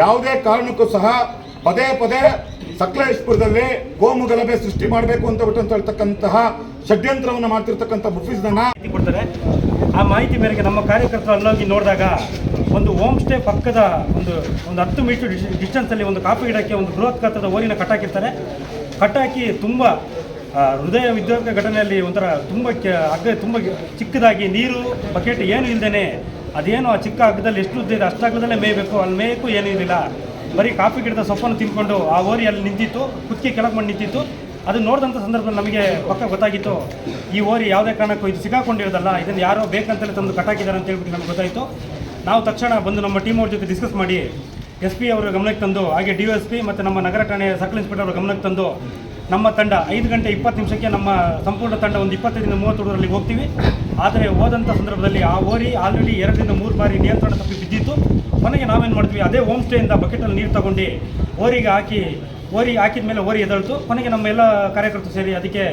ಯಾವುದೇ ಕಾರಣಕ್ಕೂ ಸಹ ಪದೇ ಪದೇ ಸಕಲೇಶಪುರದಲ್ಲಿ ಗೋಮು ಗಲಭೆ ಸೃಷ್ಟಿ ಮಾಡಬೇಕು ಅಂತ ಹೇಳ್ತಕ್ಕಂತಹ ಷಡ್ಯಂತ್ರವನ್ನು ಮಾಡ್ತಿರ್ತಕ್ಕಂಥ ಮುಫೀಜ್ನನ್ನ ಕೊಡ್ತಾರೆ. ಆ ಮಾಹಿತಿ ಮೇರೆಗೆ ನಮ್ಮ ಕಾರ್ಯಕರ್ತರು ಅಲ್ಲೋಗಿ ನೋಡಿದಾಗ ಒಂದು ಹೋಮ್ ಸ್ಟೇ ಪಕ್ಕದ ಒಂದು 10 ಮೀಟರ್ ಡಿಸ್ಟೆನ್ಸಲ್ಲಿ ಒಂದು ಕಾಫಿ ಗಿಡಕ್ಕೆ ಒಂದು ಬೃಹತ್ ಗಾತ್ರದ ಓರಿನ ಕಟ್ಟಾಕಿರ್ತಾರೆ. ಕಟ್ಟಾಕಿ ತುಂಬ ಹೃದಯ ವಿದ್ಯೋಗ ಘಟನೆಯಲ್ಲಿ ಒಂಥರ ತುಂಬ ಚಿಕ್ಕದಾಗಿ ನೀರು ಬಕೆಟ್ ಏನು ಇಲ್ಲದೇ ಅದೇನು ಆ ಚಿಕ್ಕ ಹಗ್ಗದಲ್ಲಿ ಎಷ್ಟು ಉದ್ದ ಇದೆ ಅಷ್ಟು ಹಗ್ಗದಲ್ಲೇ ಮೇಯಬೇಕು, ಅಲ್ಲಿ ಮೇಯಕ್ಕೂ ಏನೂ ಇರಲಿಲ್ಲ. ಬರೀ ಕಾಫಿ ಗಿಡದ ಸೊಪ್ಪನ್ನು ತಿಂದ್ಕೊಂಡು ಆ ಓರಿ ಅಲ್ಲಿ ನಿಂತಿತ್ತು, ಕುತ್ತಿಗೆ ಕೆಳಗೆ ಮಾಡಿ ನಿಂತಿತ್ತು. ಅದನ್ನು ನೋಡಿದಂಥ ಸಂದರ್ಭದಲ್ಲಿ ನಮಗೆ ಪಕ್ಕ ಗೊತ್ತಾಗಿತ್ತು, ಈ ಓರಿ ಯಾವುದೇ ಕಾರಣಕ್ಕೂ ಇದು ಸಿಗಾಕೊಂಡಿರೋದಲ್ಲ, ಇದನ್ನು ಯಾರೋ ಬೇಕಂತಲೇ ತಂದು ಕಟ್ಟಾಕಿದ್ದಾರೆ ಅಂತ ಹೇಳ್ಬಿಟ್ಟು ನಮಗೆ ಗೊತ್ತಾಯಿತು. ನಾವು ತಕ್ಷಣ ಬಂದು ನಮ್ಮ ಟೀಮ್ ಅವ್ರ ಜೊತೆ ಡಿಸ್ಕಸ್ ಮಾಡಿ SP ಅವರ ಗಮನಕ್ಕೆ ತಂದು, ಹಾಗೆ DSP ಮತ್ತು ನಮ್ಮ ನಗರ ಠಾಣೆ ಸರ್ಕಲ್ ಇನ್ಸ್ಪೆಕ್ಟರ್ ಅವರ ಗಮನಕ್ಕೆ ತಂದು ನಮ್ಮ ತಂಡ 5 ಗಂಟೆ 20 ನಿಮಿಷಕ್ಕೆ ನಮ್ಮ ಸಂಪೂರ್ಣ ತಂಡ ಒಂದು 25-30 ಹೋಗ್ತೀವಿ. ಆದರೆ ಹೋದಂಥ ಸಂದರ್ಭದಲ್ಲಿ ಆ ಓರಿ ಆಲ್ರೆಡಿ 2-3 ಬಾರಿ ನಿಯಂತ್ರಣ ತಪ್ಪಿ ಬಿದ್ದಿತ್ತು. ಕೊನೆಗೆ ನಾವೇನು ಮಾಡ್ತೀವಿ, ಅದೇ ಹೋಮ್ ಸ್ಟೇಯಿಂದ ಬಕೆಟಲ್ಲಿ ನೀರು ತಗೊಂಡು ಓರಿಗೆ ಹಾಕಿದ ಮೇಲೆ ಓರಿ ಎದಳ್ತು. ಕೊನೆಗೆ ನಮ್ಮ ಎಲ್ಲ ಕಾರ್ಯಕರ್ತರು ಸೇರಿ ಅದಕ್ಕೆ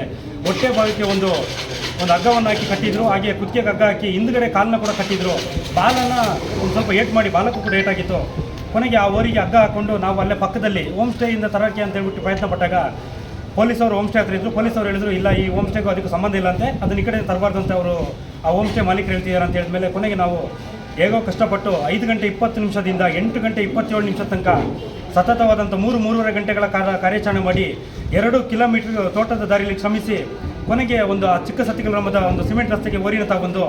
ಹೊಟ್ಟೆ ಭಾಗಕ್ಕೆ ಒಂದು ಹಗ್ಗವನ್ನು ಹಾಕಿ ಕಟ್ಟಿದ್ರು. ಹಾಗೆ ಕುತ್ತಿಗೆಗೆ ಹಗ್ಗ ಹಾಕಿ ಹಿಂದ್ಗಡೆ ಕಾಲನ್ನ ಕೂಡ ಕಟ್ಟಿದ್ರು. ಬಾಲನ ಒಂದು ಸ್ವಲ್ಪ ಏಟ್ ಮಾಡಿ ಬಾಲಕ್ಕೂ ಕೂಡ ಏಟಾಗಿತ್ತು. ಕೊನೆಗೆ ಆ ಓರಿಗೆ ಹಗ್ಗ ಹಾಕ್ಕೊಂಡು ನಾವು ಅಲ್ಲೇ ಪಕ್ಕದಲ್ಲಿ ಹೋಮ್ ಸ್ಟೇಯಿಂದ ತರೋಕ್ಕೆ ಅಂತ ಹೇಳ್ಬಿಟ್ಟು ಪ್ರಯತ್ನ ಪಟ್ಟಾಗ ಪೊಲೀಸವರು ಹೋಮ್ ಸ್ಟೇ ಹತ್ರ ಇದ್ರು. ಪೊಲೀಸವರು ಹೇಳಿದ್ರು ಇಲ್ಲ, ಈ ಹೋಮ್ ಸ್ಟೇಗೂ ಅದಕ್ಕೂ ಸಂಬಂಧ ಇಲ್ಲ ಅಂತೆ, ಅದನ್ನ ಈ ಕಡೆ ತರಬಾರ್ದು ಅಂತ ಅವರು ಆ ಹೋಮ್ ಸ್ಟೇ ಮಾಲೀಕರು ಹೇಳ್ತಿದ್ದಾರೆ ಅಂತ ಹೇಳಿದ್ಮೇಲೆ ಕೊನೆಗೆ ನಾವು ಹೇಗೋ ಕಷ್ಟಪಟ್ಟು 5 ಗಂಟೆ 20 ನಿಮಿಷದಿಂದ 8 ಗಂಟೆ 27 ನಿಮಿಷ ತನಕ ಸತತವಾದಂಥ 3-3.5 ಗಂಟೆಗಳ ಕಾರ್ಯಾಚರಣೆ ಮಾಡಿ 2 ಕಿಲೋಮೀಟರ್ ತೋಟದ ದಾರಿಯಲ್ಲಿ ಶ್ರಮಿಸಿ ಕೊನೆಗೆ ಒಂದು ಆ ಚಿಕ್ಕ ಸತ್ತಿಗೆ ಗ್ರಾಮದ ಒಂದು ಸಿಮೆಂಟ್ ರಸ್ತೆಗೆ ಓರಿನ ತಗೊಂಡು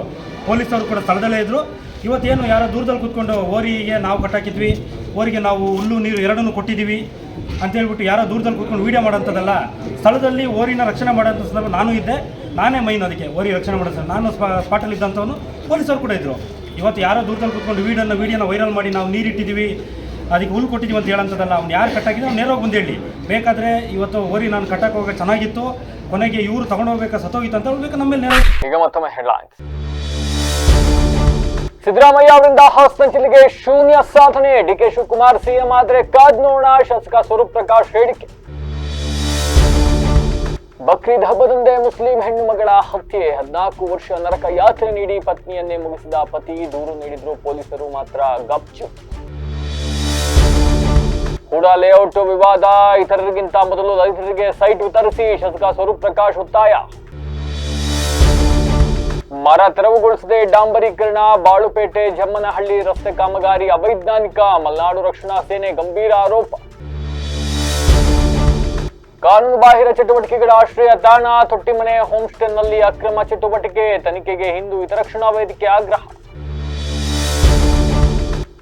ಪೊಲೀಸರು ಕೂಡ ಸ್ಥಳದಲ್ಲೇ ಇದ್ದರು. ಇವತ್ತೇನು ಯಾರೋ ದೂರದಲ್ಲಿ ಕೂತ್ಕೊಂಡು ಓರಿಗೆ ನಾವು ಕಟ್ಟಾಕಿದ್ವಿ, ಓರಿಗೆ ನಾವು ಹುಲ್ಲು ನೀರು ಎರಡನ್ನೂ ಕೊಟ್ಟಿದ್ದೀವಿ ಅಂತೇಳ್ಬಿಟ್ಟು ಯಾರೋ ದೂರದಲ್ಲಿ ಕೂತ್ಕೊಂಡು ವೀಡಿಯೋ ಮಾಡೋಂಥದ್ದಲ್ಲ. ಸ್ಥಳದಲ್ಲಿ ಓರಿನ ರಕ್ಷಣೆ ಮಾಡೋಂಥ ಸಂದರ್ಭ ನಾನು ಇದ್ದೆ, ನಾನೇ ಮೈನ್ ಅದಕ್ಕೆ ಓರಿ ರಕ್ಷಣೆ ಮಾಡೋದು. ನಾನು ಸ್ಪಾಟಲ್ಲಿ ಇದ್ದಂಥವನು, ಪೊಲೀಸರು ಕೂಡ ಇದ್ದರು. ಇವತ್ತು ಯಾರೋ ದೂರದಲ್ಲಿ ಕೂತ್ಕೊಂಡು ವೀಡಿಯೋನ ವೈರಲ್ ಮಾಡಿ ನಾವು ನೀರಿಟ್ಟಿದ್ದೀವಿ, ಅದಕ್ಕೆ ಹುಲ್ಲು ಕೊಟ್ಟಿದ್ದೀವಿ ಅಂತ ಹೇಳೋಂಥದ್ದಲ್ಲ. ಅವ್ನು ಯಾರು ಕಟ್ಟಾಕಿದ್ರೆ ಅವ್ನು ನೇರವಾಗಿ ಬಂದು ಹೇಳಿ. ಬೇಕಾದರೆ ಇವತ್ತು ಓರಿ ನಾನು ಕಟ್ಟಾಕ ಹೋಗೋ ಚೆನ್ನಾಗಿತ್ತು, ಕೊನೆಗೆ ಇವರು ತಗೊಂಡೋಗ್ಬೇಕಾ ಸತ್ತೋಗಿತ್ತು ಅಂತ ಹೇಳ್ಬೇಕು ನಮ್ಮ ಮೇಲೆ ನೇರ. ಈಗ ಮತ್ತೊಮ್ಮೆ ಹೆಡ್ಲೈನ್ಸ್. ಸಿದ್ದರಾಮಯ್ಯ ಅವರಿಂದ ಹಾಸನ ಜಿಲ್ಲೆಗೆ ಶೂನ್ಯ ಸಾಧನೆ. ಡಿಕೆ ಶಿವಕುಮಾರ್ ಸಿಎಂ ಆದ್ರೆ ಕಾದ್ ನೋಡೋಣ. ಶಾಸಕ ಸ್ವರೂಪ್ ಪ್ರಕಾಶ್ ಹೇಳಿಕೆ. ಬಕ್ರೀದ್ ಹಬ್ಬದಂದೇ ಮುಸ್ಲಿಂ ಹೆಣ್ಣು ಮಗಳ ಹತ್ಯೆ. 14 ವರ್ಷ ನರಕ ಯಾತ್ರೆ ನೀಡಿ ಪತ್ನಿಯನ್ನೇ ಮುಗಿಸಿದ ಪತಿ. ದೂರು ನೀಡಿದ್ರು ಪೊಲೀಸರು ಮಾತ್ರ ಗಪ್ಚುಪ್. ಕೂಡ ಲೇಔಟ್ ವಿವಾದ. ಇತರರಿಗಿಂತ ಮೊದಲು ರೈತರಿಗೆ ಸೈಟ್ ವಿತರಿಸಿ. ಶಾಸಕ ಸ್ವರೂಪ್ ಪ್ರಕಾಶ್ ಒತ್ತಾಯ. ಮರ ತೆರವುಗೊಳಿಸದೆ ಡಾಂಬರೀಕರಣ. ಬಾಳುಪೇಟೆ ಜಮ್ಮನಹಳ್ಳಿ ರಸ್ತೆ ಕಾಮಗಾರಿ ಅವೈಜ್ಞಾನಿಕ. ಮಲೆನಾಡು ರಕ್ಷಣಾ ಸೇನೆ ಗಂಭೀರ ಆರೋಪ. ಕಾನೂನು ಬಾಹಿರ ಚಟುವಟಿಕೆಗಳ ಆಶ್ರಯ ತಾಣ. ತೊಟ್ಟಿಮನೆ ಹೋಮ್ ಸ್ಟೇನಲ್ಲಿ ಅಕ್ರಮ ಚಟುವಟಿಕೆ. ತನಿಖೆಗೆ ಹಿಂದೂ ಹಿತರಕ್ಷಣಾ ವೇದಿಕೆ ಆಗ್ರಹ.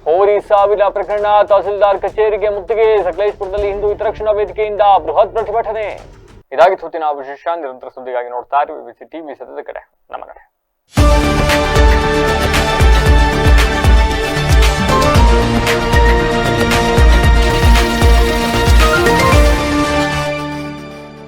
ಹೋರಿ ಸಾವಿನ ಪ್ರಕರಣ. ತಹಸೀಲ್ದಾರ್ ಕಚೇರಿಗೆ ಮುತ್ತಿಗೆ. ಸಕಲೇಶ್ಪುರದಲ್ಲಿ ಹಿಂದೂ ಹಿತರಕ್ಷಣಾ ವೇದಿಕೆಯಿಂದ ಬೃಹತ್ ಪ್ರತಿಭಟನೆ. ಇದಾಗಿತ್ತು ಹೊತ್ತಿನ ವಿಶೇಷ. ನಿರಂತರ ಸುದ್ದಿಗಾಗಿ ನೋಡ್ತಾ ಇರಿ ವಿಬಿಸಿ ಟಿವಿ. ಸತ್ಯದ ಕಡೆ. ನಮಸ್ಕಾರ.